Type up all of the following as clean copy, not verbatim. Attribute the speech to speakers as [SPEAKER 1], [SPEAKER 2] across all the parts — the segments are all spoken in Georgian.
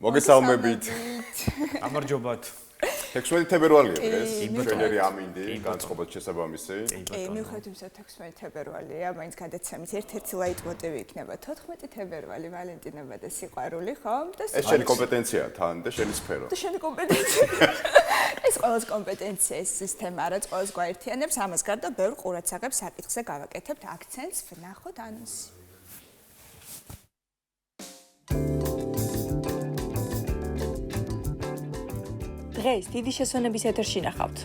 [SPEAKER 1] მოგესალმებით.
[SPEAKER 2] გამარჯობათ.
[SPEAKER 1] 16 თებერვალია დღეს. ჩვენი ამინდი განწყობად შესაბამისი.
[SPEAKER 3] მიუხედავად იმისა, 16 თებერვალია, მაინც გადაცემის ერთ-ერთი ლაიტმოტივი იქნება 14 თებერვალი, ვალენტინება და სიყვარული, ხო?
[SPEAKER 1] ეს შენი კომპეტენციაა თან და შენი სფერო.
[SPEAKER 3] და შენი კომპეტენცია. ეს ყველას კომპეტენცია ეს თემა, რაც ყველას გვაერთიანებს, ამას გარდა ბევრ ყურადსაღებს საკითხზე გავაკეთებთ აქცენტს, ვნახოთ ანონსი. დღეს დიდი შესვენების ეთერში ნახავთ.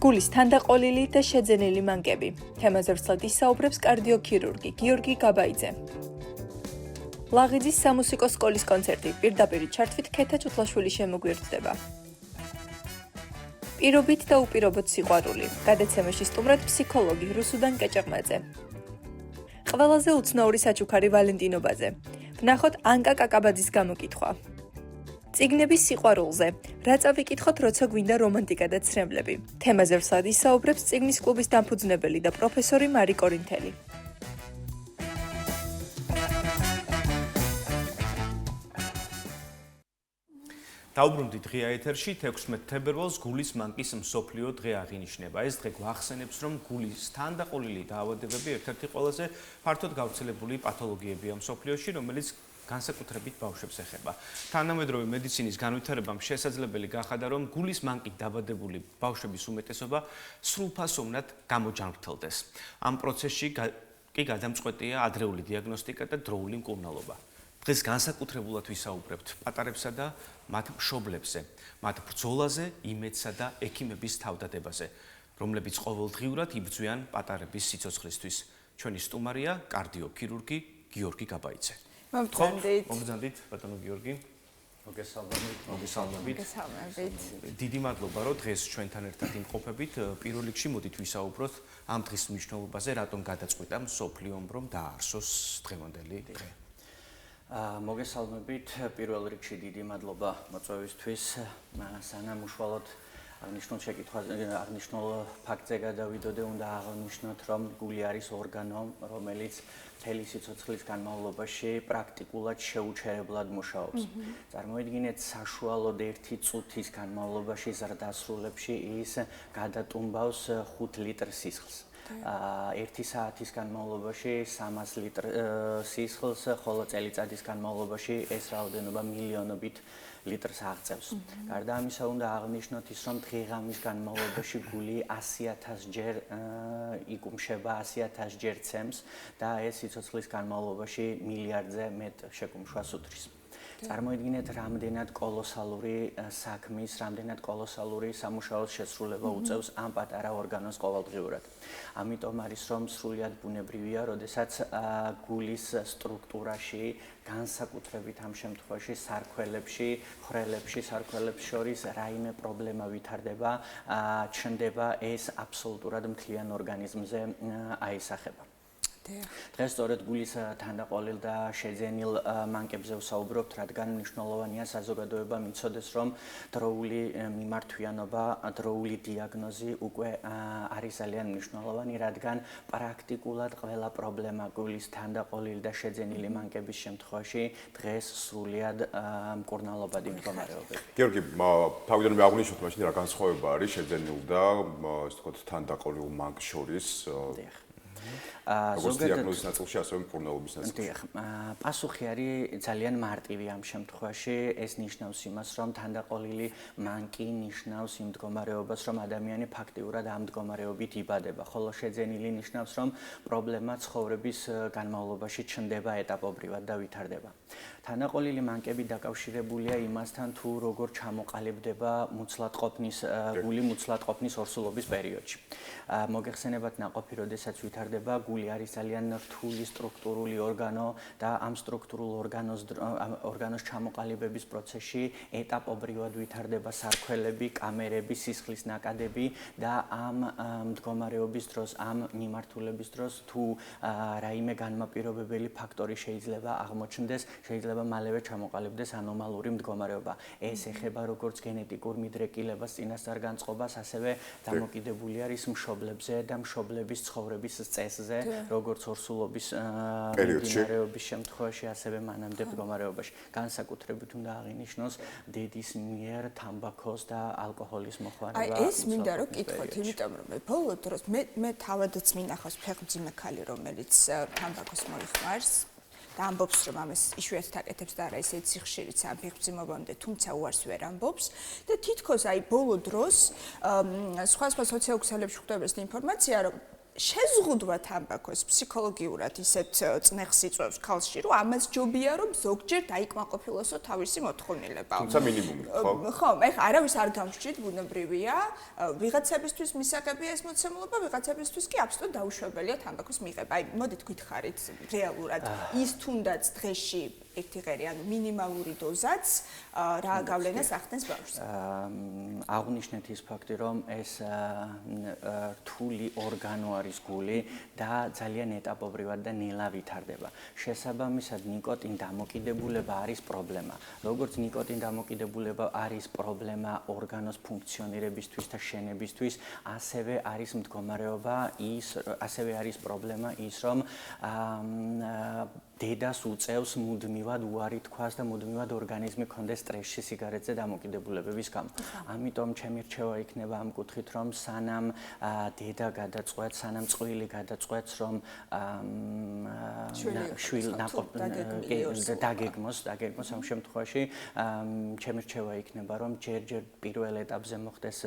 [SPEAKER 3] გულის თანდაყოლილი და შეძენილი მანკები. თემაზე ვრცლად ისაუბრებს კარდიოქირურგი გიორგი გაბაიძე. ლაღიძის სამუსიკო სკოლის კონცერტი პირდაპირ ჩართვით ქეთა ჭუტლაშვილის შემოგვიერთდება. პირობით და უპირობოდ სიყვარული. გადაცემაში სტუმრად ფსიქოლოგი რუსუდან კეჭეღმაძე. ყველაზე უცნაური საჩუქარი ვალენტინობაზე. ვნახოთ ანკა კაკაბაძის გამოკითხვა. წიგნების სიყვარულზე. რა წავიკითხოთ, როცა გვინდა რომანტიკა და ცრემლები. თემაზე ვრცლად ისაუბრებს წიგნის კლუბის დამფუძნებელი და პროფესორი მარი კორინთელი.
[SPEAKER 2] დაუბრუნდით დღეა ეთერში 16 თებერვალს გულის მანკის მსოფლიო დღე აღინიშნება. ეს დღე გვახსენებს, რომ გულის თანდაყოლილი დაავადებები ერთ-ერთი ყველაზე ფართოდ გავრცელებული პათოლოგიებია მსოფლიოში, რომელიც განსაკუთრებით ბავშვებს ეხება. თანამედროვე მედიცინის განვითარებამ შესაძლებელი გახადა, რომ გულის მანკით დაბადებული ბავშვების უმეტესობა სრულფასოვნად გამოჯანმრთელდეს. ამ პროცესში კი გადამწყვეტია ადრეული დიაგნოსტიკა და დროული მკურნალობა. დღეს განსაკუთრებულად ვისაუბრებთ პატარებსა და მათ მშობლებზე, მათ ბრძოლაზე, იმედსა და ექიმების თავდადებაზე, რომლებიც ყოველდღიურად იბრძვიან პატარების სიცოცხლისთვის. ჩვენი სტუმარია კარდიოქირურგი გიორგი გაბაიძე. მოგზანდით, ბატონო გიორგი. მოგესალმებით. დიდი მადლობა, რომ დღეს ჩვენთან ერთად იმყოფებით. პირველ რიგში მოდით ვისაუბროთ ამ დღის მნიშვნელობაზე, რატომ გადაწყვიტა მსოფლიომ რომ დაარსოს დღევანდელი დღე.
[SPEAKER 4] მოგესალმებით. პირველ რიგში დიდი მადლობა მოწვევისთვის. სანამ უშუალოდ აღნიშნულ ფაქტზე გადავიდოდე, უნდა აღნიშნოთ, რომ გული არის ორგანო, რომელიც მთელი სიცოცხლის განმავლობაში პრაქტიკულად შეუჩერებლად მუშაობს. წარმოიდგინეთ, საშუალოდ 1 წუთის განმავლობაში ზრდასრულებში ის გადატუმბავს 5 ლიტრ სისხლს. 1 საათის განმავლობაში 300 ლიტრ სისხლს, ხოლო წელიწადის განმავლობაში ეს რაოდენობა მილიონობით ლიტრს აღწევს. გარდა ამისა, უნდა აღნიშნოთ ის, რომ დღე-ღამის განმავლობაში გული 100,000 ჯერ იკუმშება, 100,000 ჯერ ცემს და ეს სიცოცხლის განმავლობაში მილიარდზე მეტ შეკუმშვას უდრის. წარმოიდგინეთ, რამდენად კოლოსალური საქმის, რამდენად კოლოსალური სამუშაოს შესრულება უწევს ამ პატარა ორგანოს ყოველდღიურად. ამიტომ არის, რომ სრულიად ბუნებრივია, როდესაც გულის სტრუქტურაში, განსაკუთრებით ამ შემთხვევაში სარქველებში, ხრელებში, სარქველებს შორის რაიმე პრობლემა ვითარდება, ჩნდება, ეს აბსოლუტურად მთლიან ორგანიზმზე აისახება. დღეს სწორედ გულის თანდაყოლილ და შეძენილ მანკებზე ვსაუბრობთ, რადგან მნიშვნელოვანია საზოგადოებამ იცოდეს, რომ დროული მიმართვიანობა, დროული დიაგნოზი უკვე არის ძალიან მნიშვნელოვანი, რადგან პრაქტიკულად ყველა პრობლემა გულის თანდაყოლილი და შეძენილი მანკების შემთხვევაში დღეს სრულიად მკურნალობადი მდგომარეობები.
[SPEAKER 1] გიორგი, თავიდან მე აღვნიშნოთ, მაშინ რა განსხვავება არის შეძენილ და ასე ვთქვათ თანდაყოლილ მანკ შორის? როგორც დიაგნოზის ნაწილში, ასევე მკურნალობის ნაწილში.
[SPEAKER 4] პასუხი არის ძალიან მარტივი ამ შემთხვევაში. ეს ნიშნავს იმას, რომ თანდაყოლილი მანკი ნიშნავს იმ მდგომარეობას, რომ ადამიანი ფაქტიურად ამ მდგომარეობით იბადება, ხოლო შეძენილი ნიშნავს, რომ პრობლემა ცხოვრების განმავლობაში ჩნდება ეტაპობრივად და ვითარდება. თანდაყოლილი მანკები დაკავშირებულია იმასთან, თუ როგორ ჩამოყალიბდება გული მუცლად ყოფნის ორსულობის პერიოდში. მოგეხსენებათ ნაყოფი, როდესაც ვითარდება, გული არის ძალიან რთული სტრუქტურული ორგანო და ამ სტრუქტურულ ორგანოს ჩამოყალიბების პროცესში ეტაპობრივად ვითარდება სარქველები, კამერები, სისხლის ნაკადები და ამ მდგომარეობის დროს, ამ მიმართულების დროს თუ რაიმე განმაპირობებელი ფაქტორი შეიძლება აღმოჩნდეს, შეიძლება მალევე ჩამოყალიბდეს ანომალური მდგომარეობა. ეს ეხება როგორც გენეტიკურ მიდრეკილებას, წინასწარ განწყობას, ასევე დამოკიდებული არის მშობლებზე და მშობლების ცხოვრების წესზე. წესზე, როგორც ორსულობის მიმდინარეობის შემთხვევაში, ასევე მანამდე მდგომარეობაში. განსაკუთრებით უნდა აღინიშნოს დედის მიერ თამბაქოს და ალკოჰოლის მოხმარება.
[SPEAKER 5] ეს მინდა რომ გითხოთ, იმიტომ რომ ბოლო დროს მე თავადაც მინახავს ფეხმძიმე ქალი, რომელიც თამბაქოს მოიხმარს. და ამბობს, რომ ამას იშვიათად აკეთებს და არა ისე ციხშირიც ამ ფეხმძიმობამდე, თუმცა უარს ვერ ამბობს და თითქოს აი ბოლო დროს სხვა სოციალურ ქსელებში ხვდება ეს ინფორმაცია, რომ შეზღუდვა თამბაქოს ფსიქოლოგიურად ისეთ წნეხს იწვევს ქალში, რომ ამას ჯობია, რომ ზოგჯერ დაიკმაყოფილოსო თავისი მოთხოვნილება.
[SPEAKER 1] თუმცა მინიმუმი, ხო?
[SPEAKER 5] ხო, ეხლა არავის არ გამსჭირთ, ბუნებრივია, ვიღაცებისთვის მისაღებია ეს მოცემულობა, ვიღაცებისთვის კი აბსოლუტურად დაუშვებელია თამბაქოს მიღება. აი, მოდით გითხარით რეალურად, ის თუნდაც დღეში ერთი ღერი, ანუ მინიმალური დოზაც რა გავლენას ახდენს ბავშვს.
[SPEAKER 4] აღნიშნეთ ის ფაქტი, რომ ეს რთული ორგანო არის გული და ძალიან ეტაპობრივად და ნელა ვითარდება. შესაბამისად, ნიკოტინ დამოკიდებულება არის პრობლემა. როგორც ნიკოტინ დამოკიდებულება არის პრობლემა ორგანოს ფუნქციონირებისთვის და შენებისთვის, ასევე არის მდგომარეობა ასევე არის პრობლემა ის, რომ დედას უწევს მუდმივად უარი თქვას და მუდმივად ორგანიზმი კონდეს სტრესში სიგარეტზე დამოკიდებულებების გამო. ამიტომ ჩემი რჩევა იქნება ამ კუთხით, რომ სანამ დედა გადაწყვეტს, სანამ წყვილი გადაწყვეტს, რომ დაგეგმოს ამ შემთხვევაში, ჩემი რჩევა იქნება, რომ ჯერ-ჯერ პირველ ეტაპზე მოხდეს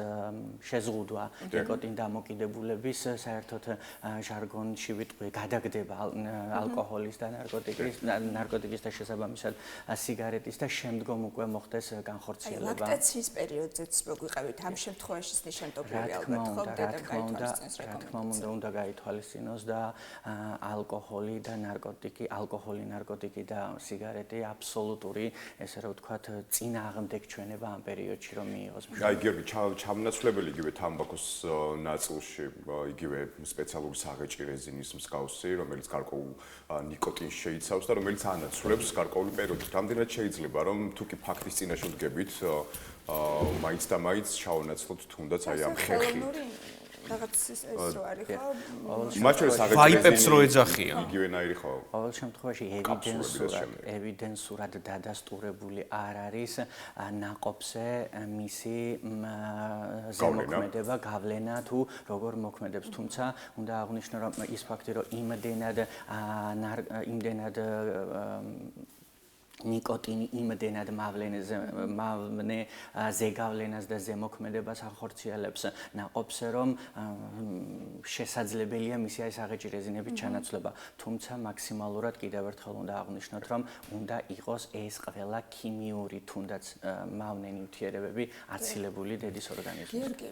[SPEAKER 4] შეზღუდვა ნიკოტინ დამოკიდებულების, საერთოდ ჟარგონში ვიტყვი გადაგდება ალკოჰოლის და ნარკოტიკის და შესაბამისად სიგარეტის და შემდგომ უკვე მოხდეს განხორციელება.
[SPEAKER 5] ლაქტაციის პერიოდზეც მოგვიყევით ამ შემთხვევაში ნიშანდობლივი ალბათ ხო?
[SPEAKER 4] რა თქმა უნდა გაითვალისწინოს და ალკოჰოლი და ნარკოტიკი და სიგარეტი აბსოლუტური, ესე რომ ვთქვათ, წინააღმდეგ ჩვენება ამ პერიოდში რომ მიიღოს.
[SPEAKER 1] აი გიორგი, ჩამონაცვლებელი იგივე თამბაქოს ნაწილში, იგივე სპეციალური საღეჭი რეზინის მსგავსი, რომელიც გარკვეულ ნიკოტინს შეიცავს და რომელიც ანაცვლებს გარკვეული პერიოდით. რამდენად შეიძლება რომ თუ კი ფაქტის წინაშე ვდგებით, მაინც და მაინც ჩაუნაცვლოთ თუნდაც აი ამ ხერხი.
[SPEAKER 5] რაღაც ეს რო არის ხო?
[SPEAKER 1] მათ შორის
[SPEAKER 2] ვაიპებს რო ეძახიან.
[SPEAKER 1] იგივენაირი ხო?
[SPEAKER 4] ყოველ შემთხვევაში ევიდენსურად დადასტურებული არ არის ნაყოფზე მისი ზემოქმედება, გავლენა თუ როგორ მოქმედებს. თუმცა უნდა აღვნიშნო, რომ ის ფაქტი, რომ იმდენად ნიკოტინი იმდენად მავნე ზეგავლენას და ზემოქმედებას ახორციელებს ნაყოფზე, რომ შესაძლებელია მისი აი საღეჭი რეზინების ჩანაცვლება. თუმცა მაქსიმალურად კიდევ ერთხელ უნდა აღვნიშნოთ, რომ უნდა იყოს ეს ყველა ქიმიური თუნდაც მავნე ნივთიერებები აცილებული დედის ორგანიზმში.
[SPEAKER 5] გიორგი,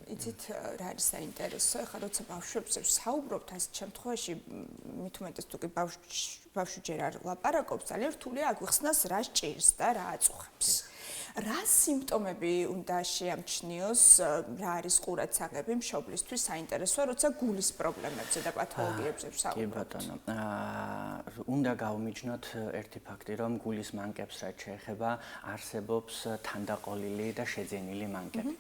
[SPEAKER 5] იცით რა არის საინტერესო? ეხლა როცა ბავშვებზე ვსაუბრობთ, ასეთ შემთხვევაში მით უმეტეს თუ კი ბავშვი ჯერ არ ლაპარაკობს, ძალიან რთულია აგვიხსნას რა სჭირს და რა აწუხებს. რა სიმპტომები უნდა შეამჩნიოს, რა არის ყურადსაღები მშობლისთვის საინტერესოა, როცა გულის პრობლემებზე და პათოლოგიებზე ვსაუბრობთ.
[SPEAKER 4] კი ბატონო, უნდა გავმიჯნოთ ერთი ფაქტი, რომ გულის მანკებს რაც შეეხება, არსებობს თანდაყოლილი და შეძენილი მანკები.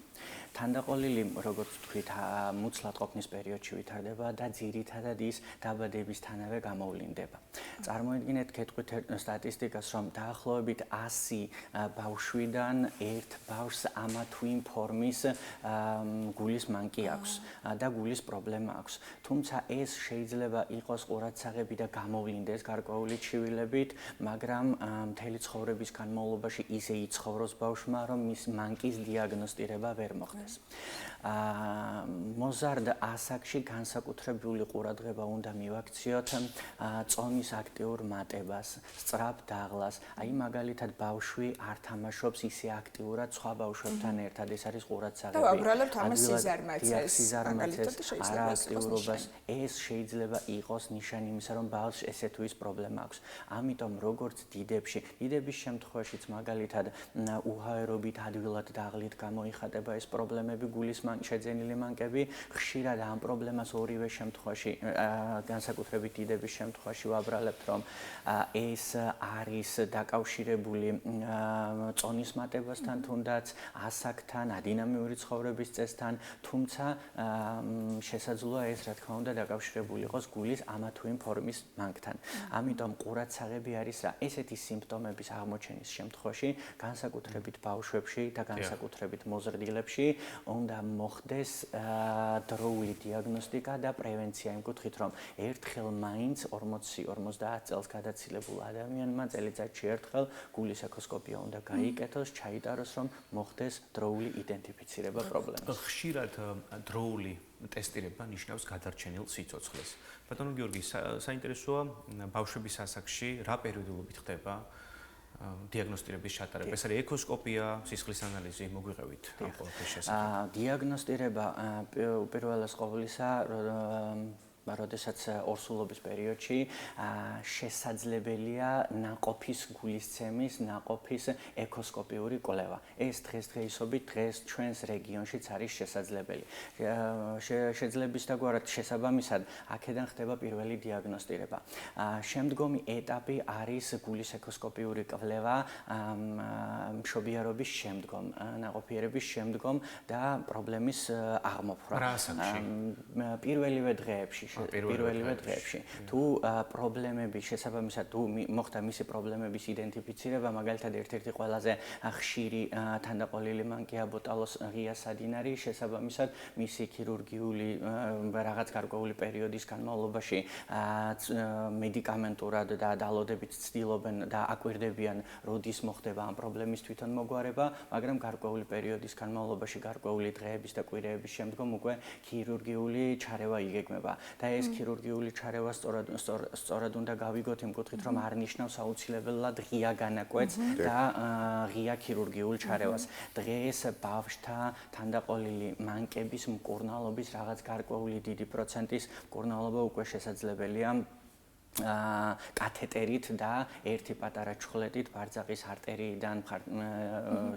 [SPEAKER 4] თანდაყოლილი, როგორც ვთქვით, მუცლად ყოფნის პერიოდში ვითარდება და ძირითადად ის დაბადებისთანავე გამოვლინდება. წარმოიდგინეთ, გეტყვით სტატისტიკას, რომ დაახლოებით 100 ბავშვიდან ერთ ბავშვს ამა თუ იმ ფორმის გულის მანკი აქვს და გულის პრობლემა აქვს. თუმცა ეს შეიძლება იყოს ყურადსაღები და გამოვლინდეს გარკვეული ჩივილებით, მაგრამ მთელი ცხოვრების განმავლობაში ისე იცხოვროს ბავშვმა, რომ მის მანკის დიაგნოსტირება ვერ მოხდეს. მოზარდ ასაკში განსაკუთრებული ყურადღება უნდა მივაქციოთ წონის აქტიურ მატებას, სწრაფ დაღლას. აი მაგალითად ბავშვი არ თამაშობს ისე აქტიურად სხვა ბავშვებთან ერთად, ეს არის ყურადსაღები.
[SPEAKER 5] და ვაბრალებთ ამას სიზარმაცეს,
[SPEAKER 4] მაგალითად აქტიურობას. ეს შეიძლება იყოს ნიშანი იმისა, რომ ბავშვს ესე თუ ის პრობლემა აქვს. ამიტომ როგორც დიდების შემთხვევაშიც მაგალითად უჰაერობით ადვილად დაღლით გამოიხატება ეს პრობლემები გულის შეძენილი მანკები, ხშირად ამ პრობლემას ორივე შემთხვევაში, განსაკუთრებით დიდების შემთხვევაში ვაბრალებთ, რომ ეს არის დაკავშირებული წონის მატებასთან, თუნდაც ასაკთან, ადინამიური ცხოვრების წესთან, თუმცა შესაძლოა ეს რა თქმა უნდა დაკავშირებული იყოს გულის ამა თუ იმ ფორმის მანკთან. ამიტომ ყურადსაღები არის რა ესეთი სიმპტომების აღმოჩენის შემთხვევაში, განსაკუთრებით ბავშვებში და განსაკუთრებით მოზრდილებში, უნდა მოხდეს დროული დიაგნოსტიკა და პრევენცია იმ კუთხით, რომ ერთხელ მაინც 40-50 წელს გადაცილებულ ადამიანმა წელიწადში ერთხელ გულის ეკოსკოპია უნდა გაიკეთოს, ჩაიტაროს, რომ მოხდეს დროული იდენტიფიცირება პრობლემას.
[SPEAKER 2] ხშირად დროული ტესტირება ნიშნავს გადარჩენილ სიცოცხლეს. ბატონო გიორგი, საინტერესოა ბავშვების ასაკში რა პერიოდულობით ხდება დიაგნოსტირების ჩატარება? ეს არის ეკოსკოპია, სისხლის ანალიზი, მოგვიყევით ამ ყველაფრის შესახებ.
[SPEAKER 4] დიაგნოსტირება უპირველეს ყოვლისა როდესაც ორსულობის პერიოდში შესაძლებელია ნაყოფის გულისცემის, ნაყოფის ეკოსკოპიური კვლევა. ეს დღესდღეობით დღეს ჩვენს რეგიონშიც არის შესაძლებელი. შეძლებისდაგვარად შესაბამისად აქედან ხდება პირველი დიაგნოსტირება. შემდგომი ეტაპი არის გულის ეკოსკოპიური კვლევა მშობიარობის შემდგომ, ნაყოფიერების შემდგომ და პრობლემის აღმოფხვრა.
[SPEAKER 2] რა ასაკში?
[SPEAKER 4] პირველივე დღეებში. თუ პრობლემები შესაბამისად თუ მოხდა მისი პრობლემების იდენტიფიცირება, მაგალითად ერთ-ერთი ყველაზე ხშირი თანდაყოლილი მანკია ბოტალოს ღია სადინარი, შესაბამისად მისი ქირურგიული რაღაც გარკვეული პერიოდის განმავლობაში მედიკამენტურად და დალოდებით ცდილობენ და აკვირდებიან, როდის მოხდება ამ პრობლემის თვითონ მოგვარება, მაგრამ გარკვეული პერიოდის განმავლობაში, გარკვეული დღეების და კვირეების შემდგომ უკვე ქირურგიული ჩარევა იგეგმება. და ეს ქირურგიული ჩარევა სწორად უნდა გავიგოთ იმ კუთხით, რომ არ ნიშნავს აუცილებლად ღია განაკვეთს და ღია ქირურგიულ ჩარევას. დღეს ბავშვთა თანდაყოლილი მანკების მკურნალობის რაღაც გარკვეული დიდი პროცენტის მკურნალობა უკვე შესაძლებელია კათეტერით და ერთი პატარა ჩხლეტით ბარძაყის არტერიიდან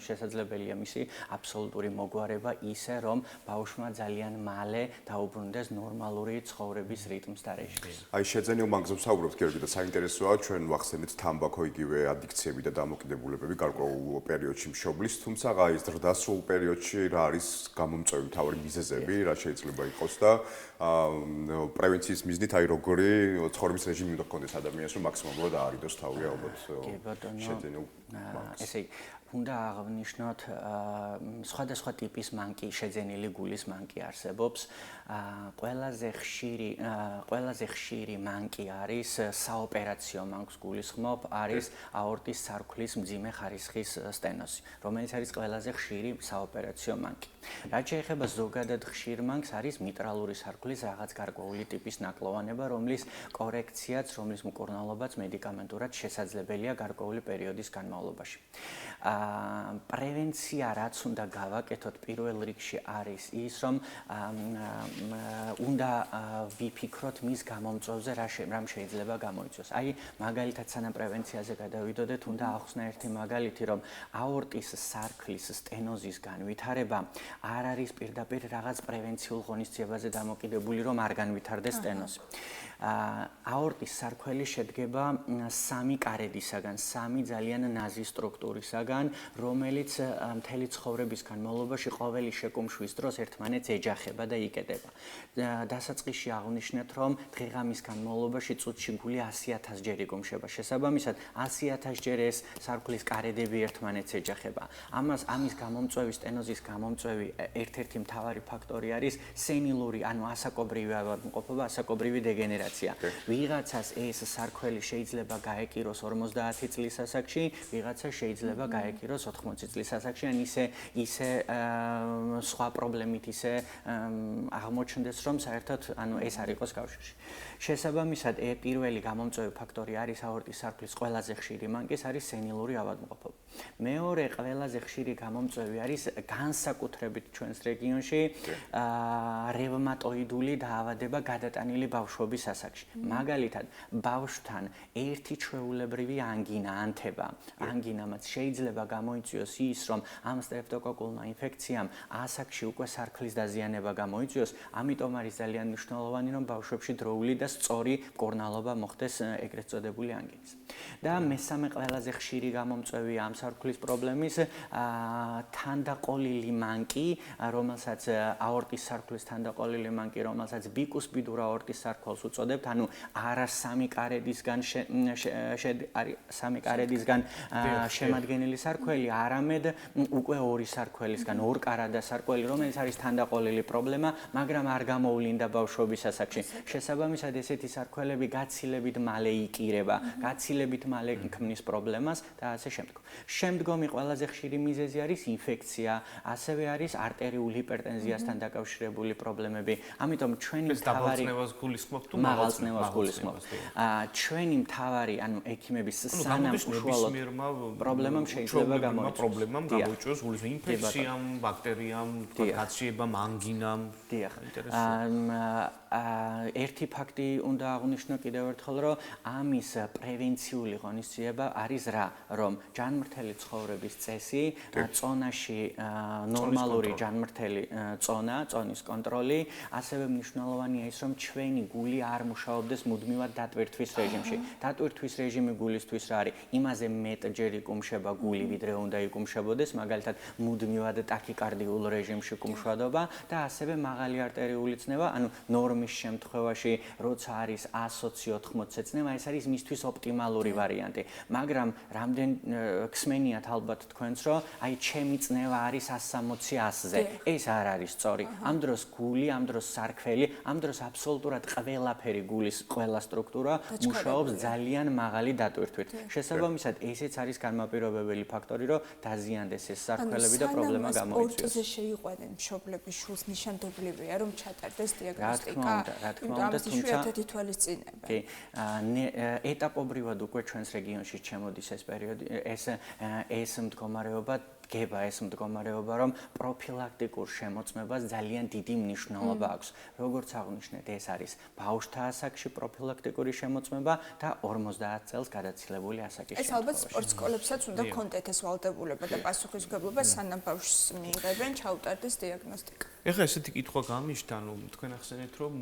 [SPEAKER 4] შესაძლებელია მისი აბსოლუტური მოგვარება ისე, რომ ბავშვმა ძალიან მალე დაუბრუნდეს ნორმალური ცხოვრების რიტმს და რეჟიმს.
[SPEAKER 1] აი შეძენილ მანკზე ვსაუბრობთ, გიორგი, და საინტერესოა, ჩვენ ვახსენეთ თამბაქო, იგივე ადიქციები და დამოკიდებულებები გარკვეულ პერიოდში მშობლის, თუმცა აი ეს ზრდასრულ პერიოდში რა არის გამომწვევი მთავარი მიზეზები, რა შეიძლება იყოს და პრევენციის მიზნით აი როგორი ცხოვრების რეჟიმი უნდა გქონდეს ადამიანს, რომ მაქსიმალურად აარიდოს თავი ალბათ შეძენილ მანკს.
[SPEAKER 4] ესე იგი, უნდა აღნიშნოთ სხვადასხვა ტიპის მანკი, შეძენილი გულის მანკი არსებობს. ყველაზე ხშირი მანკი არის საოპერაციო მანკს გულისხმობ, არის აორტის სარქლის მძიმე ხარისხის სტენოზი, რომელიც არის ყველაზე ხშირი საოპერაციო მანკი. რაც შეეხება ზოგადად ხშირ მანკს, არის მიტრალური სარქლის რაღაც გარკვეული ტიპის ნაკლოვანება, რომლის კორექციაც, რომლის მკურნალობაც მედიკამენტურად შესაძლებელია გარკვეული პერიოდის განმავლობაში. პრევენცია რაც უნდა გავაკეთოთ პირველ რიგში არის ის, რომ უნდა ვიფიქროთ მის გამომწვევზე, რამ შეიძლება გამოიწვიოს. აი, მაგალითად, სანამ პრევენციაზე გადავიდოდეთ, უნდა ახსნა ერთი მაგალითი, რომ აორტის სარქლის სტენოზის განვითარება არ არის პირდაპირ რაღაც პრევენციულ ღონისძიებაზე დამოკიდებული, რომ არ განვითარდეს სტენოზი. აორტის სარქველი შედგება სამი კარედისაგან, სამი ძალიან ნაზი სტრუქტურისაგან, რომელიც მთელი ცხოვრების განმავლობაში ყოველი შეკუმშვის დროს ერთმანეთს ეჯახება და იკეტება. დასაწყისში აღნიშნეთ, რომ დღეღამის განმავლობაში წუთში გული 100,000 ჯერ იკუმშება. შესაბამისად, 100,000 ჯერ ეს სარქლის კარედები ერთმანეთს ეჯახება. ამის გამომწვევი, სტენოზის გამომწვევი ერთ-ერთი მთავარი ფაქტორი არის სენილური, ანუ ასაკობრივი ავადმყოფობა, ასაკობრივი დეგენერაცია. ვიღაცას ეს სარქველი შეიძლება გაეკიროს 50 წლის ასაკში, ვიღაცას შეიძლება გაეკიროს 80 წლის ასაკში, ან ისე სხვა პრობლემით ისე აღმოჩნდეს, რომ საერთოდ ეს არ იყოს კავშირში. შესაბამისად, პირველი გამომწვევი ფაქტორი არის აორტის სარკმლის ყველაზე ხშირი მანკის არის სენილური ავადმყოფობა. მეორე ყველაზე ხშირი გამომწვევი არის განსაკუთრებით ჩვენს რეგიონში რევმატოიდული დაავადება გადატანილი ბავშვობის ასაკში. მაგალითად, ბავშვთან ერთი ჩვეულებრივი ანგინა, ანთება, ანგინამაც შეიძლება გამოიწვიოს ის, რომ ამ სტრეპტოკოკულმა ინფექციამ ასაკში უკვე სარქლის დაზიანება გამოიწვიოს, ამიტომ არის ძალიან მნიშვნელოვანი, რომ ბავშვებში დროული და სწორი მკურნალობა მოხდეს ეგრეთ წოდებული ანგინის. და მესამე ყველაზე ხშირი გამომწვევი ამ სარქლის პრობლემის თანდაყოლილი მანკი, რომელსაც აორტის სარქლის თანდაყოლილი მანკი, რომელსაც ბიკუსპიდურ აორტის სარქველს უწოდებთ, ანუ არა სამი კარედისგან შემადგენელი სარქველი, არამედ უკვე ორი სარქველისგან, ორკარადა სარქველი, რომელიც არის თანდაყოლილი პრობლემა, მაგრამ არ გამოვლინდა ბავშვობის ასაკში. შესაბამისად, ესეთი სარქველები გაცილებით მალე იკირება, გაცილებით მალე ქმნის პრობლემას და ასე შემდგომ. შემდგომი ყველაზე ხშირი მიზეზი არის ინფექცია, ასევე არის არტერიული ჰიპერტენზიასთან დაკავშირებული პრობლემები. ამიტომ ჩვენი მთავარი
[SPEAKER 2] დაბალწნევას გულისხმობთ თუ
[SPEAKER 4] მაღალწნევას გულისხმობთ. ჩვენი მთავარი, ანუ ექიმების სანამ უშუალოდ პრობლემამ შეიძლება
[SPEAKER 2] გამოიწვიოს გულის ინფექციამ, ბაქტერიამ, გაციებამ, ანგინამ.
[SPEAKER 4] ერთი ფაქტი უნდა აღვნიშნო კიდევ ერთხელ, რომ ამის პრევენციული ღონისძიება არის რა, რომ ჯანმრთელი ცხოვრების წესი, წონაში ნორმალური ჯანმრთელი წონის კონტროლი, ასევე მნიშვნელოვანია ის, რომ ჩვენი გული არ მუშაობდეს მუდმივად დატვირთვის რეჟიმში. დატვირთვის რეჟიმი გულისთვის რა არის? იმაზე მეტჯერ იკუმშება გული, ვიდრე უნდა იკუმშებოდეს, მაგალითად მუდმივად ტაქიკარდიულ რეჟიმში კუმშვადობა და ასევე მაღალი არტერიული წნევა, ანუ ნორმის შემთხვევაში, როცა არის 120-80 წნევა, ეს არის მისთვის ოპტიმალური ვარიანტი. მაგრამ რამდენ ხსმენიათ ალბათ თქვენს, რომ აი ჩემი წნევა არის 160-100-ზე. ეს არ არის სწორი. ამ დროს გული, ამ დროს სარქველი, ამ დროს აბსოლუტურად ყველაფერი გულის ყველა სტრუქტურა მუშაობს ძალიან მაღალი დატვირთვით. შესაბამისად, ესეც არის განმაპირობებელი ფაქტორი, რომ დაზიანდეს ეს სარქველები და პრობლემა გამოიწვიოს.
[SPEAKER 5] სპორტზე შეიყვანენ მშობლების შულს ნიშანდობლივია, რომ ჩატარდეს დიაგნოსტიკა.
[SPEAKER 4] რა თქმა უნდა,
[SPEAKER 5] თუმცა ერთი თვალისწინება.
[SPEAKER 4] კი, ეტაპობრივად უკვე ჩვენს რეგიონში შემოდის ეს პერიოდი, ეს მდგომარეობა გება ეს მდგომარეობა, რომ პროფილაქტიკურ შემოწმებას ძალიან დიდი მნიშვნელობა აქვს. როგორც აღვნიშნეთ, ეს არის ბავშვთა ასაკში პროფილაქტიკური შემოწმება და 50 წელს გადაცილებული ასაკის შემთხვევაში.
[SPEAKER 5] ეს ალბათ სპორტ სკოლებსაც უნდა კონტეთ ეს ვალდებულება და პასუხისმგებლობა, სანამ ბავშვს მიიღებენ, ჩაუტარდეს დიაგნოსტიკა.
[SPEAKER 2] ეხლა ესეთი კითხვა გამიშთა, თქვენ ახსენეთ, რომ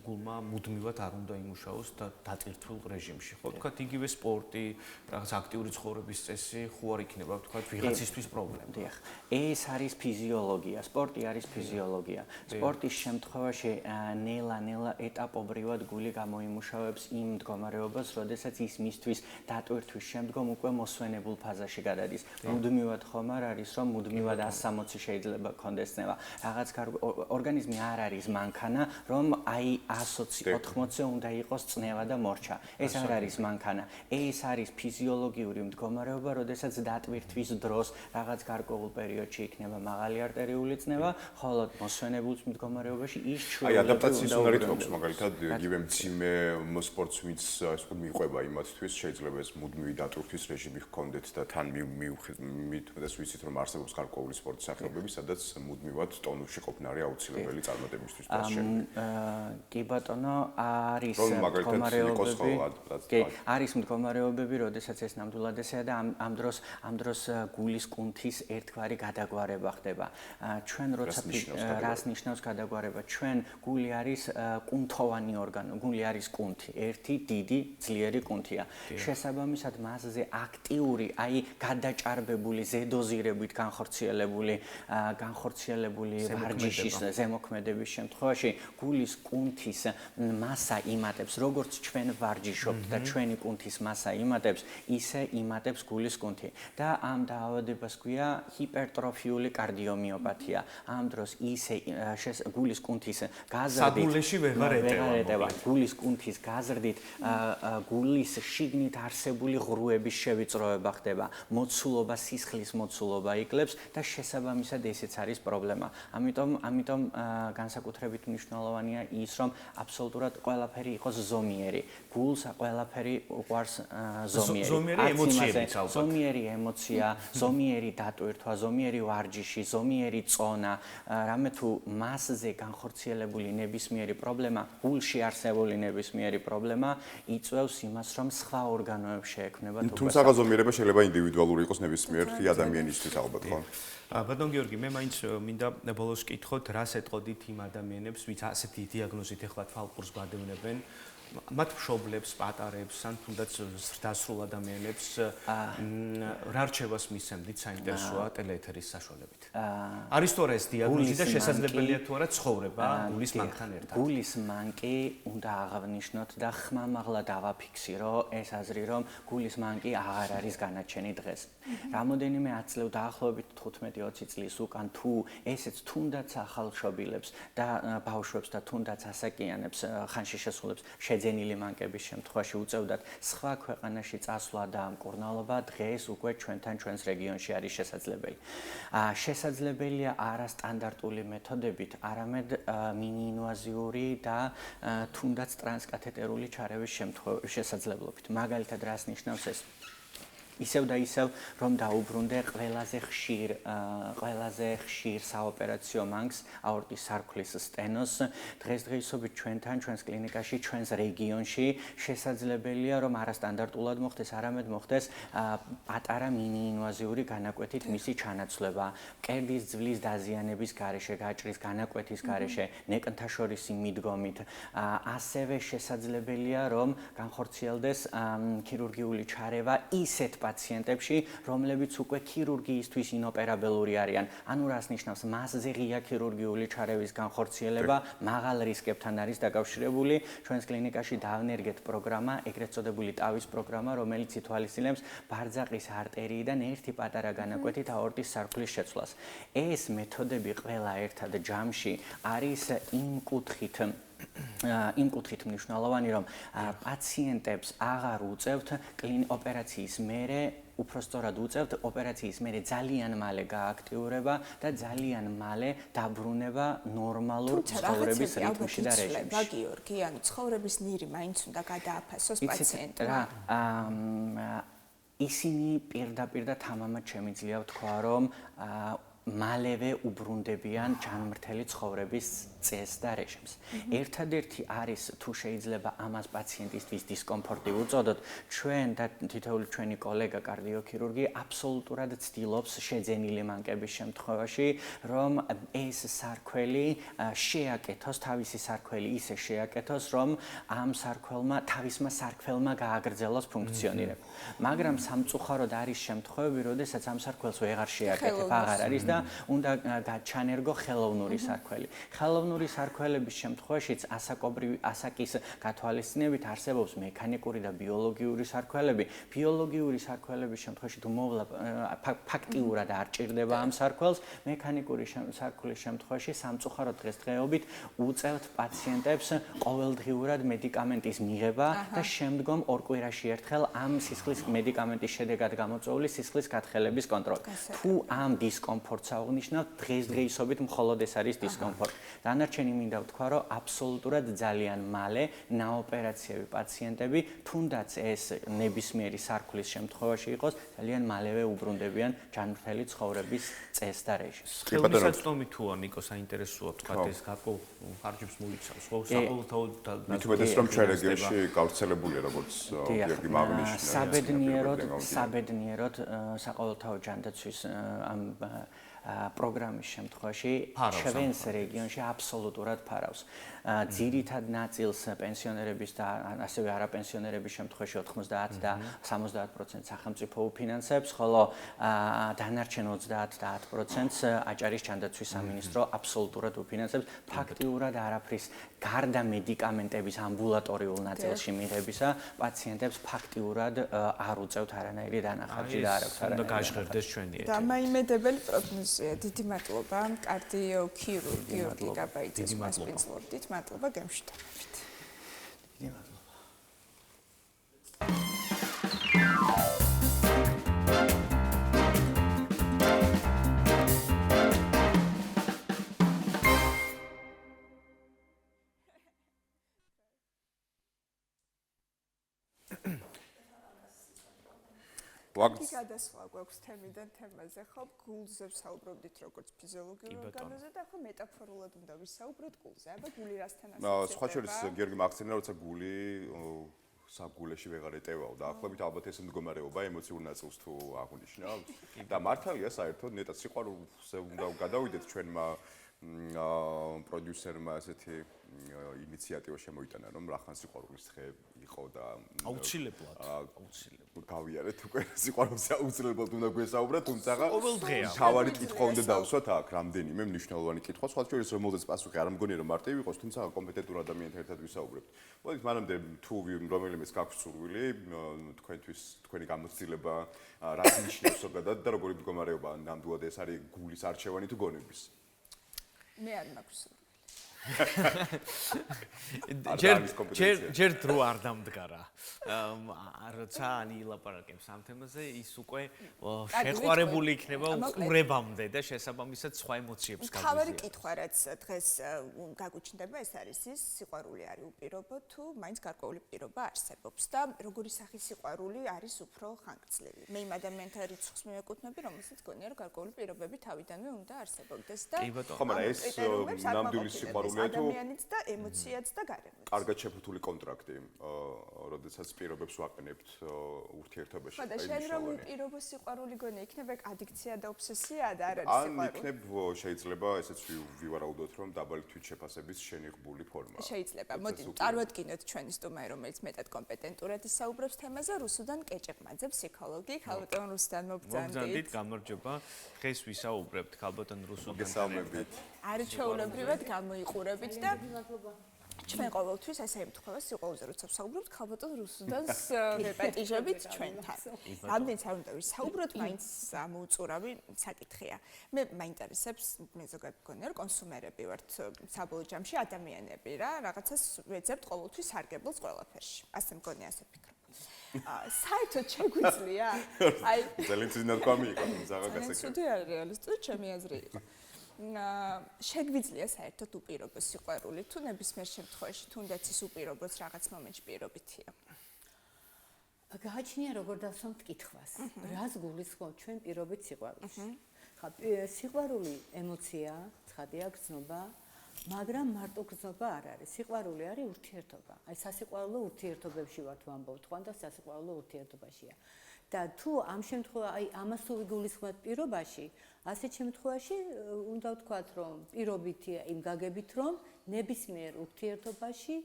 [SPEAKER 2] გულმა მუდმივად არ უნდა იმუშაოს დატვირთულ რეჟიმში, ხო? თქვათ იგივე სპორტი, რაღაც აქტიური ცხოვრების წესი, ხო არ იქნება, თქვათ ვიღაცისთვის პრობლემა.
[SPEAKER 4] დიახ, ეს არის ფიზიოლოგია, სპორტი არის ფიზიოლოგია. სპორტის შემთხვევაში ნელა-ნელა ეტაპობრივად გული გამოიმუშავებს იმ მდგომარეობას, როდესაც ის მისთვის დატვირთვის შემდგომ უკვე მოსვენებულ ფაზაში გადადის. მუდმივად ხომ არ არის, რომ მუდმივად 160 შეიძლება გქონდეს წნევა. რაღაც ორგანიზმი არ არის მანქანა, რომ აი 120-80-ზე უნდა იყოს წნევა და მორჩა. ეს არ არის მანქანა. ეს არის ფიზიოლოგიური მდგომარეობა, როდესაც დატვირთვის დროს რაღაც გარკვეულ პერიოდში იქნება მაღალი არტერიული წნევა, ხოლო მოსვენებულ მდგომარეობაში ის
[SPEAKER 1] აი ადაპტაციის უნარი თქოს, მაგალითად, იგივე მძიმე სპორტს ვინც ასე ვთქვათ მიყვება იმათთვის, შეიძლება ეს მუდმივი დატვირთვის რეჟიმი ჰქონდეთ და თან მithmetes ვიცით, რომ არსებობს გარკვეული სპორტის სახეობები, სადაც მუდმივად ტონუსში ყოფნა არის აუცილებელი წარმატებისთვის დასში.
[SPEAKER 4] კი ბატონო, არის მდგომარეობები. კი, არის მდგომარეობები, როდესაც ეს ნამდვილად ესეა და ამ დროს გულის კუნთის ერთგვარი გადაგვარება ხდება. ჩვენ როცა რას ნიშნავს გადაგვარება? ჩვენ გული არის კუნთოვანი ორგანო, გული არის კუნთი, ერთი დიდი ძლიერი კუნთია. შესაბამისად მასზე აქტიური, აი გადაჭარბებული, ზედოზირებით განხორციელებული ვარჯიშის ზემოქმედების შემთხვევაში გულის კუნთის მასა იმატებს, როგორც ჩვენ ვარჯიშობთ და ჩვენი კუნთის მასა იმატებს, ისე იმატებს გულის კუნთი. და ამ დაავადებას გვია ჰიპერტროფიული კარდიომიოპათია. ამ დროს ისე გულის კუნთის გაზრდით
[SPEAKER 2] საბულეში ვეღარ ეტევა.
[SPEAKER 4] გულის კუნთის გაზრდით გულის შიგნით არსებული ღრუების შევიწროება ხდება, მოცულობა, სისხლის მოცულობა იკლებს და შესაბამისად ესეც არის პრობლემა. ამიტომ ამიტომ განსაკუთრებით მნიშვნელოვანია ის, რომ აბსოლუტურად ყველაფერი იყოს ზომიერი. გულს ყველაფერი უყვარს ზომიერი.
[SPEAKER 2] ზომიერი ემოციებიც ალბათ.
[SPEAKER 4] ზომიერი ემოცია, ზომიერი დატვირთვა, ზომიერი ვარჯიში, ზომიერი წონა, რამე თუ მასზე განხორციელებული ნებისმიერი პრობლემა, გულში არსებული ნებისმიერი პრობლემა იწვევს იმას, რომ სხვა ორგანოებს შეექმნება თუ
[SPEAKER 1] თუმცა ზომიერება შეიძლება ინდივიდუალური იყოს ნებისმიერი ადამიანისთვის ალბათ, ხო?
[SPEAKER 2] ბატონ გიორგი, მე მაინც მინდა ბოლოს კითხოთ, რას ეტყოდით იმ ადამიანებს, ვინც ასეთი დიაგნოზით ეხლა თვალყურს გადევნებენ, მათ მშობლებს, პატარებს, ან თუნდაც ზრდასრულ ადამიანებს რა რჩევას მისცემდით საინტერესოა ტელეეთერის საშუალებით? არის თუ არა ეს დიაგნოზი და შესაძლებელია თუ არა ცხოვრება გულის მანქთან ერთად?
[SPEAKER 4] გულის მანკი უნდა აღვნიშნოთ და ხმამაღლა დავაფიქსირო ეს აზრი, რომ გულის მანკი აღარ არის განაჩენი დღეს. რამოდენიმე 10 წლევ დაახლოებით 15-20 წლის უკან თუ ესეც თუნდაც ახალშობილებს და ბავშვებს და თუნდაც ასაკიანებს ხანში შესულებს შეძენილი მანკების შემთხვევაში უწევდათ სხვა ქვეყანაში წასვლა და მკურნალობა, დღეს უკვე ჩვენს რეგიონში არის შესაძლებელი. შესაძლებელია არასტანდარტული მეთოდებით, არამედ მინიინვაზიური და თუნდაც ტრანსკათეტერული ჩარევის შესაძლებლობით. მაგალითად, რას ნიშნავს ეს? ისევ და ისევ რომ დაუბრუნდე ყველაზე ხშირ საოპერაციო მანქს აორტის სარქლის სტენოს დღესდღეობით ჩვენს კლინიკაში ჩვენს რეგიონში შესაძლებელია რომ არასტანდარტულად მოხდეს არამედ მოხდეს პატარა მინიინვაზიური განაკვეთით მისი ჩანაცვლება მკერდის ძვლის დაზიანების გარეშე გაჭრის განაკვეთის გარეშე ნეკნთაშორისი მიდგომით ასევე შესაძლებელია რომ განხორციელდეს ქირურგიული ჩარევა ისეთ პაციენტებში, რომლებიც უკვე ქირურგიისთვის ინოპერაბელური არიან. ანუ რას ნიშნავს? მასზე ღია ქირურგიული ჩარევის განხორციელება მაღალ რისკებთან არის დაკავშირებული. ჩვენს კლინიკაში დავნერგეთ პროგრამა, ეგრეთ წოდებული ტავის პროგრამა, რომელიც ითვალისწინებს ბარძაყის არტერიიდან ერთი პატარა განაკვეთით აორტის სარქლის შეცვლას. ეს მეთოდები ყველა ერთად ჯამში არის იმ კუთხით მნიშვნელოვანი, რომ პაციენტებს აღარ უწევთ ოპერაციის მერე უფრო სწორად უწევთ ოპერაციის მერე ძალიან მალე გააქტიურება და ძალიან მალე დაბრუნება ნორმალურ ცხოვრების რიტმში და რეჟიმში.
[SPEAKER 5] რა გიორგი, ანუ ცხოვრების ნირი მაინც უნდა გადააფასოს პაციენტმა.
[SPEAKER 4] ისინი პირდაპირ და თამამად შემიძლია ვთქვა, რომ მალევე უბრუნდებიან ჯანმრთელი ცხოვრების წესს და რეჟიმს. ერთადერთი არის თუ შეიძლება ამას პაციენტისთვის დისკომფორტი უწოდოთ, ჩვენ და თითოეული ჩვენი კოლეგა კარდიოქირურგი აბსოლუტურად ცდილობს შეძენილი მანკების შემთხვევაში, რომ ეს სარქველი შეაკეთოს, თავისი სარქველი ისე შეაკეთოს, რომ ამ თავისმა სარქველმა გააგრძელოს ფუნქციონირება. მაგრამ სამწუხაროდ არის შემთხვევები, როდესაც ამ სარქველს ვეღარ შეაკეთებ, აღარ არის და უნდა ჩანერგო ხელოვნური სარქველი. ხელოვნური სარქველების შემთხვევაშიც ასაკის გათვალისწინებით არსებობს მექანიკური და ბიოლოგიური სარქველები. ბიოლოგიური სარქველების შემთხვევაში თუ მოვლა ფაქტიურად არ ჭირდება ამ სარქველს, მექანიკური სარქველის შემთხვევაში სამწუხაროდ დღესდღეობით უწევთ პაციენტებს ყოველდღიურად მედიკამენტის მიღება და შემდგომ ორ კვირაში ერთხელ ამ სისხლის მედიკამენტის შედეგად გამოწვეული სისხლის გათხელების კონტროლი. თუ ამ დისკომფორტს აღნიშნავთ, დღესდღეობით მხოლოდ ეს არის დისკომფორტი. დანარჩენი მინდა ვთქვა, რომ აბსოლუტურად ძალიან მალე ნაოპერაციები პაციენტები, თუნდაც ეს ნებისმიერი სარქლის შემთხვევაში იყოს, ძალიან მალევე უბრუნდებიან ჯანმრთელი ცხოვრების წესს და რეჟიმს.
[SPEAKER 2] ხელმისაწვდომი თუა ნიკო საინტერესოა თქვა ეს გარკვეულ ხარჯებს მოიცავს, ხო? საყოველთაოდ
[SPEAKER 1] მithumetes რომ ჩვენ რეგიონში გავრცელებულია როგორც გიორგი მაგნიშნა.
[SPEAKER 4] საბედნიეროდ საყოველთაო ჯანდაცვის ამ პროგრამის შემთხვევაში ჩვენს რეგიონში აბსოლუტურად ფარავს. ძირითად ნაწილს პენსიონერების და ასევე არაპენსიონერების შემთხვევაში 90 და 70% სახელმწიფო უფინანსებს, ხოლო დანარჩენ 30 და 10%-ს აჭარის ჯანდაცვის სამინისტრო აბსოლუტურად უფინანსებს. ფაქტიურად არაფრის გარდა მედიკამენტების ამბულატორიულ ნაწილში მიღებისა პაციენტებს ფაქტიურად არ უწევთ არანაირი დანახარჯი და არ აქვს არანაირი.
[SPEAKER 2] უნდა გაჟღერდეს ჩვენი ეთერი.
[SPEAKER 5] დამაიმედებელი პროგნოზია. დიდი მადლობა კარდიოქირურგ გიორგი გაბაიძეს მასპინძლობდით. მადლობა გემშვიდობებით.
[SPEAKER 4] დიდი მადლობა.
[SPEAKER 1] ვაგზ
[SPEAKER 5] გადასვლა გვაქვს თემიდან თემაზე, ხო, გულზე ვსაუბრობდით როგორც ფიზიოლოგიურ ორგანოზე და ახლა მეტაფორულად უნდა ვისაუბროთ გულზე. აბა გული რასთან ასოცირდება?
[SPEAKER 1] სხვა შორის გიორგი მაგცენა როცა გული საგულეში ვეღარ ეტევაო და ახლობით ალბათ ეს მდგომარეობა ემოციურ ნაწილს თუ აღნიშნავს და მართალია საერთოდ ნეტად სიყვარულზე უნდა გადავიდეთ ჩვენმა პროდიუსერმა ესეთი ინიციატივა შემოიტანა რომ რახან სიყვარულის დღე იყო და
[SPEAKER 2] აუცილებლად
[SPEAKER 1] გავიარეთ უკვე სიყვარულზე აუცილებლად უნდა გვესაუბროთ თუმცა
[SPEAKER 2] ყოველდღეა
[SPEAKER 1] თავარი კითხვა უნდა დავსვათ აქ რამდენიმე მნიშვნელოვანი კითხვა სხვა შორის რომელზეც პასუხი არ მგონია რომ მარტივი იყოს თუმცა კომპეტენტურ ადამიანთან ერთად ვისაუბრებთ მოდით მანამდე თუ რომელიმეც გაქვთ სურვილი თქვენი გამოცდილება რაც ნიშნავს ზოგადად და როგორი მდგომარეობა ნამდვილად ეს არის გულის არჩევანი თუ გონების
[SPEAKER 5] მე არ მაქვს
[SPEAKER 2] ჯერ დრო არ დამდგარა. როცა ანი ილაპარაკებს ამ თემაზე, ის უკვე შეყვარებული იქნება უყურებამდე და შესაბამისად სხვა ემოციებს გაგვიზიარებს.
[SPEAKER 5] თავარი კითხვა რაც დღეს გაგუჩნდება, ეს არის ის სიყვარული არის უპირობო თუ მაინც გარკვეული პირობა არსებობს და როგორი სახის სიყვარული არის უფრო ხანგრძლივი. მე იმ ადამიანთა რიცხვს მივეკუთვნები, რომელსაც გონია რომ გარკვეული პირობები თავიდანვე უნდა არსებობდეს და
[SPEAKER 1] ხო, მაგრამ ეს ნამდვილი სიყვარული
[SPEAKER 5] ადამიანიც და ემოციაც და გარემოც.
[SPEAKER 1] კარგად შეფუთული კონტრაქტი, როდესაც პირობებს ვაყენებთ ურთიერთობაში.
[SPEAKER 5] ხო და შენ რომ უპირობო სიყვარული გონია, იქნება ადიქცია და ობსესია და არ არის სიყვარული.
[SPEAKER 1] ან იქნებ შეიძლება ესეც ვივარაუდოთ რომ დაბალი თვითშეფასების შენიღბული ფორმა.
[SPEAKER 5] შეიძლება. მოდი წარვადგინოთ ჩვენი სტუმარი, რომელიც მეტად კომპეტენტურად ისაუბრებს თემაზე, რუსუდან კეჭეყმაძე, ფსიქოლოგი. ხალბატონ რუსუდან მოგბრძანდით.
[SPEAKER 2] მოგბრძანდით, გამარჯობა. დღეს ვისაუბრებთ ხალბატონ რუსუდანთან.
[SPEAKER 1] გესალმებით.
[SPEAKER 5] არჩეულებრივად გამოიყურებით და ჩვენ ყოველთვის ესე ემთხვევა სიყვარულზე როცა ვსაუბრობთ ხალბატონ რუსუდანს ვეპატიჟებით ჩვენთან. რამდენიც არ უნდა ვისაუბროთ, მაინც ამოუწურავი საკითხია. მე მაინტერესებს, მე ზოგადად მგონია რომ კონსუმერები ვართ საბოლოო ჯამში ადამიანები რა, რაღაცას ვეძებთ ყოველთვის სარგებელს ყველაფერში. ასე მგონია, ასე ვფიქრობ. საერთოდ შეგვიძლია? აი,
[SPEAKER 1] ძალიან ძინარკვამი იყო, ზაღა გასაგებია.
[SPEAKER 5] ცუდი არის რეალისტური ჩემი აზრი იყო. შეგვიძლია საერთოდ უპირობო სიყვარული თუ ნებისმიერ შემთხვევაში თუნდაც ის უპირობოც რაღაც მომენტში პირობითია.
[SPEAKER 6] გააჩნია როგორ დავსვამთ კითხვას. რას გულისხმობთ ჩვენ პირობით სიყვარულში? ხა სიყვარული ემოცია, ცხადია გრძნობა, მაგრამ მარტო გრძნობა არ არის. სიყვარული არის ურთიერთობა. აი სასიყვარულო ურთიერთობებში ვართ ვამბობთ, ხვან და სასიყვარულო ურთიერთობაშია. და თუ ამ შემთხვევაში აი ამას თუ ვიგულისხმოთ პირობაში, ასეთ შემთხვევაში უნდა ვთქვათ, რომ პირობითია იმ გაგებით, რომ ნებისმიერ ურთიერთობაში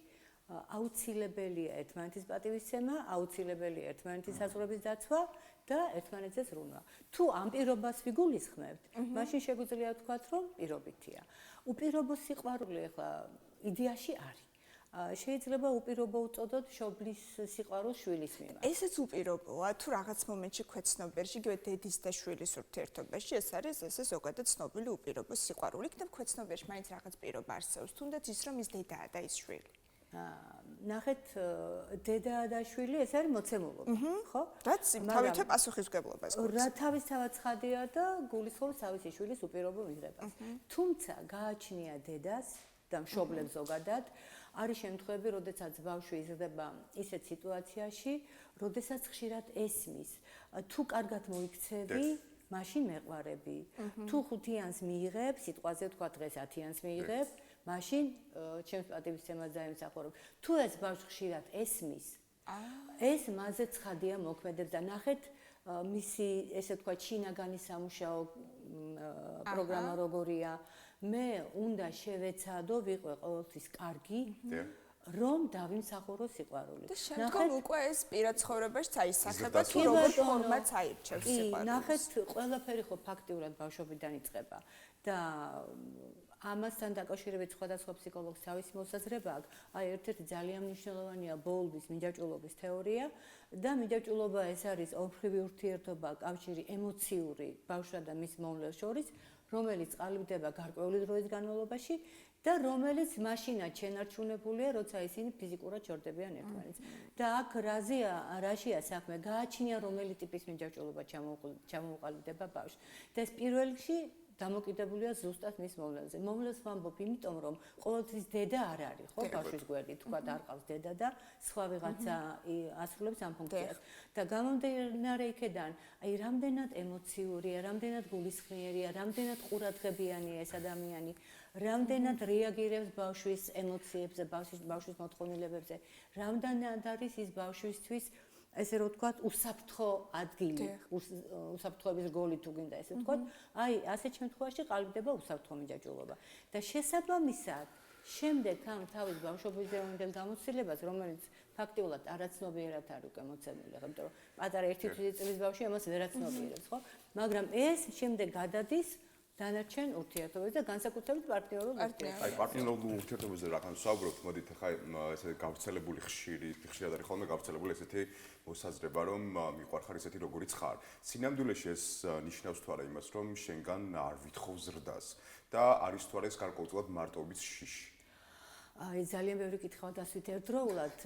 [SPEAKER 6] აუცილებელია ერთმანეთის პატივისცემა, აუცილებელია ერთმანეთის საზღვრების დაცვა და ერთმანეთზე ზრუნვა. თუ ამ პირობას ვიგულისხმებთ, მაშინ შეგვიძლია ვთქვათ, რომ პირობითია. უპირობო სიყვარული ახლა იდეაში არის. შეიძლება უპირობო უწოდოთ შობლის სიყვარულს შვილის მიმართ.
[SPEAKER 5] ესეც უპირობოა, თუ რაღაც მომენტში ქვეცნობერში, იგივე დედის და შვილის ურთიერთობაში, ეს არის ესე ზოგადად ცნობილი უპირობო სიყვარული. იქნებ ქვეცნობერში მაინც რაღაც პირობა არსებობს, თუნდაც ის რომ ის დედაა და ის შვილი.
[SPEAKER 6] ნახეთ, დედა და შვილი ეს არის მოცემულობა, ხო?
[SPEAKER 5] რაც თავითვე პასუხისმგებლობას გვაქვს.
[SPEAKER 6] რა თავისთავად ცხადია და გულისხმობს თავისი შვილის უპირობო მიღებას. თუმცა გააჩნია დედას და მშობლებს ზოგადად არის შემთხვევები, როდესაც ბავშვი იზრდება ისეთ სიტუაციაში, როდესაც ხშირად ესმის, თუ კარგად მოიქცევი, მაშინ მეყვარები. თუ 5-იანს მიიღებ, სიტყვაზე ვთქვა დღეს 10-იანს მიიღებ, მაშინ ჩემს პატივისცემას დაემსახურებ. თუ ეს ბავშვი ხშირად ესმის, ეს მასზე ცხადია მოქმედებს და ნახეთ მისი ესე ვთქვა ჩინაგანი სამუშაო პროგრამა როგორია. მე უნდა შევეცადო, ვიყო ყოველთვის კარგი, რომ დავიმსახურო სიყვარული.
[SPEAKER 5] და შემდგომ უკვე ეს პირად ცხოვრებაში წაისახება, თუ როგორ ფორმაც აირჩევს სიყვარულს.
[SPEAKER 6] ნახეთ, ყველაფერი ხო ფაქტიურად ბავშვობიდან იწყება და ამასთან დაკავშირებით სხვადასხვა ფსიქოლოგს თავისი მოსაზრება აქვს. აი, ერთ-ერთი ძალიან მნიშვნელოვანია ბოულბის მინჯაჭულობის თეორია და მინჯაჭულობა ეს არის ორმხრივი ურთიერთობა, კავშირი ემოციური ბავშვსა და მის მომლელს შორის, რომელიც ყალიბდება გარკვეული დროის განმავლობაში და რომელიც მაშინაც შენარჩუნებულია, როცა ისინი ფიზიკურად ჩორდებიან ერთმანეთს. და აქ რაშია საქმე? გააჩნია რომელი ტიპის მინჯაჭულობა ჩამოუყალიბდება ბავშვს. და ეს პირველ რიგში დამოკიდებულია ზუსტად მის მოვლენაზე. მოვლენს ვამბობ, იმიტომ რომ ყოველთვის დედა არ არის, ხო, ბავშვის გვერდით, თქვა არ ყავს დედა და სხვა ვიღაცა ასრულებს ამ ფუნქციას. და გამომდინარე იქედან, აი რამდენად ემოციურია, რამდენად გულისხმიერია, რამდენად ყურადღებიანია ეს ადამიანი, რამდენად რეაგირებს ბავშვის ემოციებზე, ბავშვის მოთხოვნილებებზე, რამდენად არის ის ბავშვისთვის ესე რომ ვთქვათ, უსაფრთხო ადგილი, უსაფრთხოების რგოლი თუ გინდა ესე ვთქვათ, აი ასეთ შემთხვევაში ყალიბდება უსაფრთხო მიჯაჭვულობა. და შესაბამისად, შემდეგ ამ თავის ბავშვობის დევონდელ გამოცდილებას, რომელიც ფაქტიურად არაცნობიერად არის უკვე მოცემული, იმიტომ რომ პატარა 1 წლის ბავშვი ამას ვერაცნობიერებს, ხო? მაგრამ ეს შემდეგ გადადის დანარჩენ ურთიერთობებს და განსაკუთრებით პარტნიორულ ურთიერთობებს.
[SPEAKER 1] აი პარტნიორულ ურთიერთობებზე რატომ ვსაუბრობთ? მოდით ახლა ესე გავრცელებული ხშირად არის ხოლმე გავრცელებული ესეთი მოსაზრება, რომ მიყვარხარ ისეთი როგორიც ხარ. სინამდვილეში ეს ნიშნავს თუ არა იმას, რომ შენგან არ ვითხოვ ზრდას და არის თუ არა ეს გარკვეულწილად მარტოობის შიში.
[SPEAKER 6] აი ძალიან ბევრი კითხვა დასვით ერთდროულად.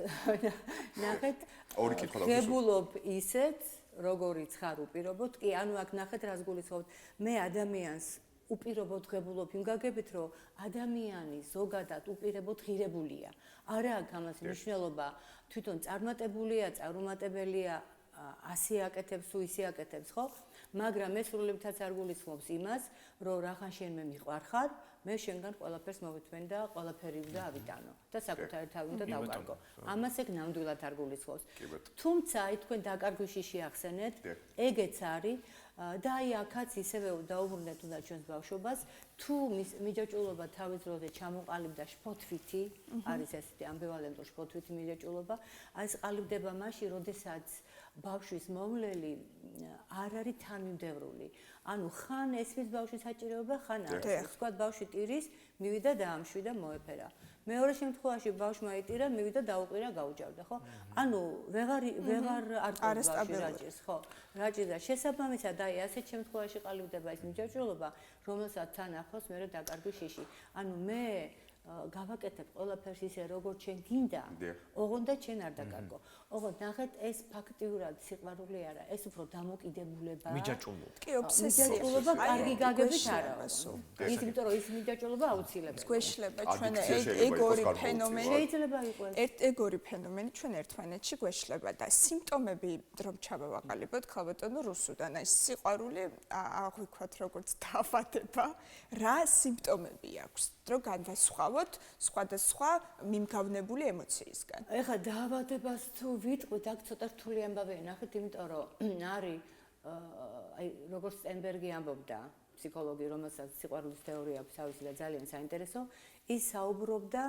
[SPEAKER 6] ნახეთ,
[SPEAKER 1] ორი კითხვა დავუსვით.
[SPEAKER 6] ღებულობ ისეთ როგორიც ხარ უპირობოდ, კი, ანუ აქ ნახეთ რას გულისხმობთ. მე ადამიანს უპირობოდ ღებულობ იმ გაგებით, რომ ადამიანი ზოგადად უპირობოდ ღირებულია. არა აქვს ამას მნიშვნელობა, თვითონ წარმატებულია, წარუმატებელია, ასე აკეთებს თუ ისე აკეთებს, ხო? მაგრამ ეს სრულებითაც არ გულისხმობს იმას, რომ რახან შენ მე მიყვარხარ, მე შენგან ყველაფერს მოვეთმენ და ყველაფერი უნდა ავიტანო და საკუთარი თავი უნდა დავკარგო. ამას ეგ ნამდვილად არ გულისხმობს. თუმცა აი თქვენ დაკარგვიში შეახსენეთ, ეგეც არის და აი აქაც ისევე დაუბრუნდეთ უნდა ჩვენს ბავშვობას, თუ მიჯაჭვულობა თავის დროზე ჩამოყალიბდა შფოთვითი, არის ესეთი ამბივალენტური შფოთვითი მიჯაჭვულობა, ეს ყალიბდება მაშინ, როდესაც ბავშვის მომვლელი არ არის თანმიმდევრული. ანუ ხან ესმის ბავშვის საჭიროება, ხან არ ესმის. თქვა ბავშვი ტირის, მივიდა დაამშვიდა, მოეფერა. მეორე შემთხვევაში ბავშვმა იტირა, მივიდა დაუყირა, გაუჯავდა, ხო? ანუ ვეღარ არყობს ბავშვი რაჭის, ხო? რაჭის და შესაბამისად აი ასეთ შემთხვევაში ყალიბდება ეს მიჯაჭვულობა, რომელსაც თან ახლავს მე დაკარგვის შიში. ანუ მე გავაკეთებ ყველაფერს ისე როგორც შენ გინდა, ოღონდ შენ არ დაკარგო. ოღონდ ნახეთ ეს ფაქტიურად სიყვარული არა, ეს უფრო დამოკიდებულება.
[SPEAKER 2] მიჯაჭვულობა.
[SPEAKER 5] კი, ობსესია.
[SPEAKER 6] მიჯაჭვულობა კარგი გაგებით არა. იმიტომ რომ ის მიჯაჭვულობა აუცილებელია.
[SPEAKER 5] გვეშლება ჩვენ ეგორი ფენომენი.
[SPEAKER 6] შეიძლება იყოს.
[SPEAKER 5] ეგორი ფენომენი ჩვენ ერთმანეთში გვეშლება და სიმპტომები რომ ჩავავაყალიბოთ ქალბატონო რუსუდან, აი სიყვარული აღვიქვათ როგორც დაავადება, რა სიმპტომები აქვს, რომ განვასხვავოთ სხვადასხვა მიმგავნებული ემოციისგან.
[SPEAKER 6] ეხლა დაავადებას თუ ვიტყვით, აქ ცოტა რთული ამბავია, ნახეთ, იმიტომ რომ არის აი როგორც სტენბერგი ამბობდა, ფსიქოლოგი, რომელსაც სიყვარულის თეორია აქვს თავისი და ძალიან საინტერესო, ის საუბრობდა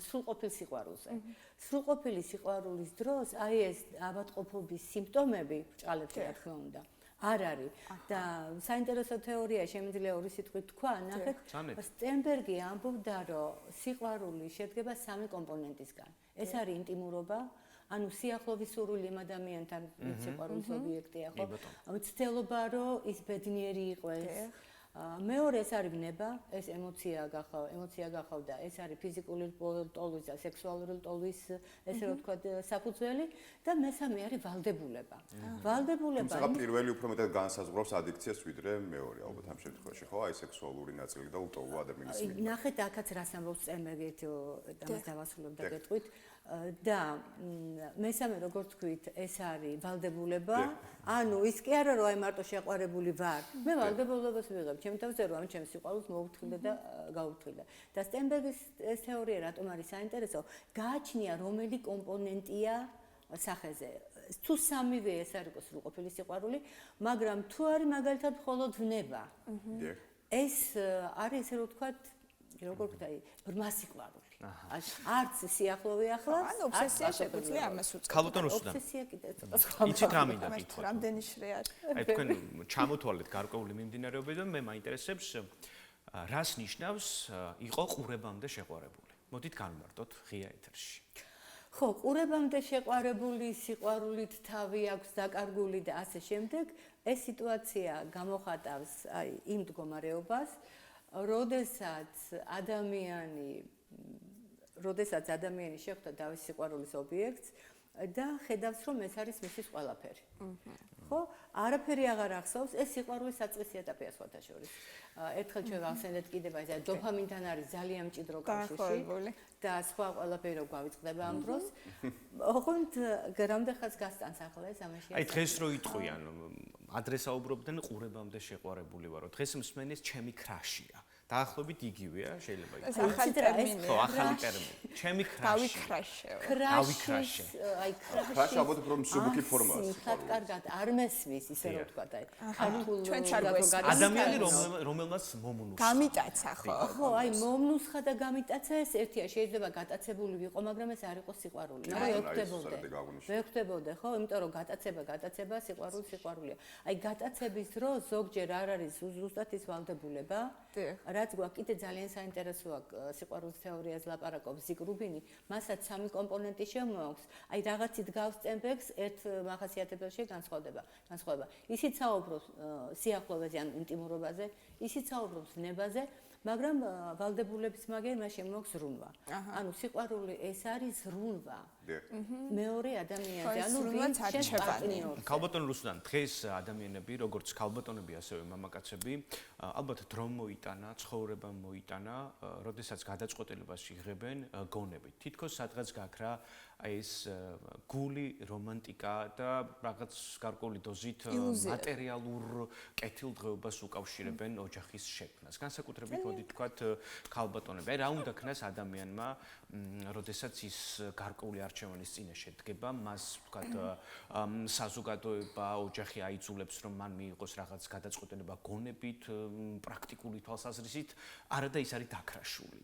[SPEAKER 6] სრულყოფილ სიყვარულზე. სრულყოფილი სიყვარულის დროს აი ეს ავადმყოფობის სიმპტომები, ბრჭყალებში რა თქმა უნდა, არ არის და საინტერესო თეორია შემიძლია ორი სიტყვით თქვა, ნახეთ, სტენბერგი ამბობდა, რომ სიყვარული შედგება 3 კომპონენტისგან. ეს არის ინტიმურობა, ანუ სიახლოვის სურვილი იმ ადამიანთან, ვინც სიყვარულის ობიექტია, ხო? მცდელობა, რომ ის ბედნიერი იყოს. მეორე ეს არის ვნება, ეს ემოცია გახავდა, ეს არის ფიზიკური ლტოლვის და სექსუალური ლტოლვის, ესე რომ ვთქვათ, საფუძველი და მესამე არის ვალდებულება. ვალდებულება
[SPEAKER 1] თუმცა პირველი უფრო მეტად განსაზღვრავს ადიქციას ვიდრე მეორე, ალბათ ამ შემთხვევაში, ხო? აი სექსუალური ნაწილი და ლტოლვა ადამიანის მიმართ.
[SPEAKER 6] ნახეთ, აქაც რას ამბობს სტენბერგი, ამას დავასრულებ და გეტყვით. და მესამე როგორც თქვით, ეს არის ვალდებულება. ანუ ის კი არა რომ აი მარტო შეყვარებული ვარ. მე ვალდებულებას ვიღებ, ჩემ თავზე რომ ჩემს სიყვარულს მოუფრთხილდე და გაუფრთხილდე. და სტენბერგის ეს თეორია რატომ არის საინტერესო? გააჩნია რომელი კომპონენტია სახეზე. თუ სამივე ეს არის სრულყოფილი სიყვარული, მაგრამ თუ არის მაგალითად მხოლოდ ვნება. ეს არის ესე რომ ვთქვათ, როგორ ვთქვი, ბრმა სიყვარული. არც სიახლოვე ახლავს,
[SPEAKER 5] ანუ ობსესია შეგვიძლია ამას უწოდოთ.
[SPEAKER 2] ქალბატონ რუსუდან.
[SPEAKER 6] ობსესია კიდე ცოტა სხვა.
[SPEAKER 2] იცით რა მინდა კითხვა?
[SPEAKER 5] რამდენი შრე არის?
[SPEAKER 2] აი თქვენ ჩამოთვალეთ გარკვეული მიმდინარეობები და მე მაინტერესებს რას ნიშნავს იყო ყურებამდე შეყვარებული. მოდით განვმარტოთ ღია ეთერში.
[SPEAKER 6] ხო, ყურებამდე შეყვარებული, სიყვარულით თავი აქვს დაკარგული და ასე შემდეგ, ეს სიტუაცია გამოხატავს აი იმ მდგომარეობას, როდესაც ადამიანი შეხვდა თავის სიყვარულის ობიექტს და ხედავს, რომ ეს არის მისთვის ყველაფერი. ხო? არაფერი აღარ ახსოვს, ეს სიყვარულის საწყისი ეტაპია სხვათა შორის. ერთხელ ჩვენ ვახსენეთ კიდევ აი დოფამინთან არის ძალიან მჭიდრო კავშირი და სხვა ყველაფერი რო გვავიწყდება ამ დროს. ოღონდ რამდენხანს გასტანს ახლა ეს ამაში?
[SPEAKER 2] აი დღეს რო იტყვიან, ადრესაუბრობდნენ ყურებამდე შეყვარებული ვარო. დღეს მსმენის ჩემი ქრაშია. დაახლოებით იგივეა, შეიძლება
[SPEAKER 5] ეს ახალი ტერმინია.
[SPEAKER 2] ხო, ახალი ტერმინი. ჩემი ქრაში.
[SPEAKER 5] დავიქრაშე.
[SPEAKER 6] ქრაში. აი
[SPEAKER 1] ქრაში ალბათ რომ მსუბუქი ფორმაა.
[SPEAKER 6] ხათ კარგად არ მესმის ისე რო თქვა და
[SPEAKER 5] ჩვენ არ გვესმის.
[SPEAKER 2] ადამიანი რომელმაც მომნუსხა.
[SPEAKER 5] გამიტაცა ხო?
[SPEAKER 6] ხო, აი მომნუსხა და გამიტაცა ეს ერთია, შეიძლება გატაცებული ვიყო, მაგრამ ეს არ იყო სიყვარული. ვერ ხდებოდა, ხო? იმიტომ რომ გატაცება, სიყვარულია. აი გატაცების დროს ზოგჯერ არ არის ზუსტად ის ვალდებულება. რაც გვაქვს კიდე ძალიან საინტერესოა სიყვარულის თეორიაზე ლაპარაკობს ზიგ რუბინი, მასაც 3 კომპონენტი შემოაქვს. აი რაღაცით გავს წემბექს ერთ მახასიათებელში განსხვავება. ისიც საუბრობს სიახლოვეზე ან ინტიმურობაზე, ისიც საუბრობს ნებაზე, მაგრამ ვალდებულების მაგერ მას შემოაქვს ზრუნვა. ანუ სიყვარული ეს არის ზრუნვა. მეორე ადამიანზე, ანუ ვინც შენ პარტნიორს.
[SPEAKER 2] ქალბატონ რუსუდან, დღეს ადამიანები, როგორც ქალბატონები, ასევე მამაკაცები, ალბათ დრო მოიტანა, ცხოვრება მოიტანა, როდესაც გადაწყვეტილებას იღებენ გონებით. თითქოს სადღაც გაქრა აი ეს გული, რომანტიკა და რაღაც გარკვეული დოზით მატერიალურ კეთილდღეობას უკავშირებენ ოჯახის შექმნას. განსაკუთრებით მოდი თქვათ ქალბატონები. აი რა უნდა ქნას ადამიანმა, როდესაც ის გარკვეული არჩევანის წინაშე დგება, მას თქვათ საზოგადოება, ოჯახი აიძულებს, რომ მან მიიღოს რაღაც გადაწყვეტილება გონებით, პრაქტიკული თვალსაზრისით, არადა ის არის დაქრაშული,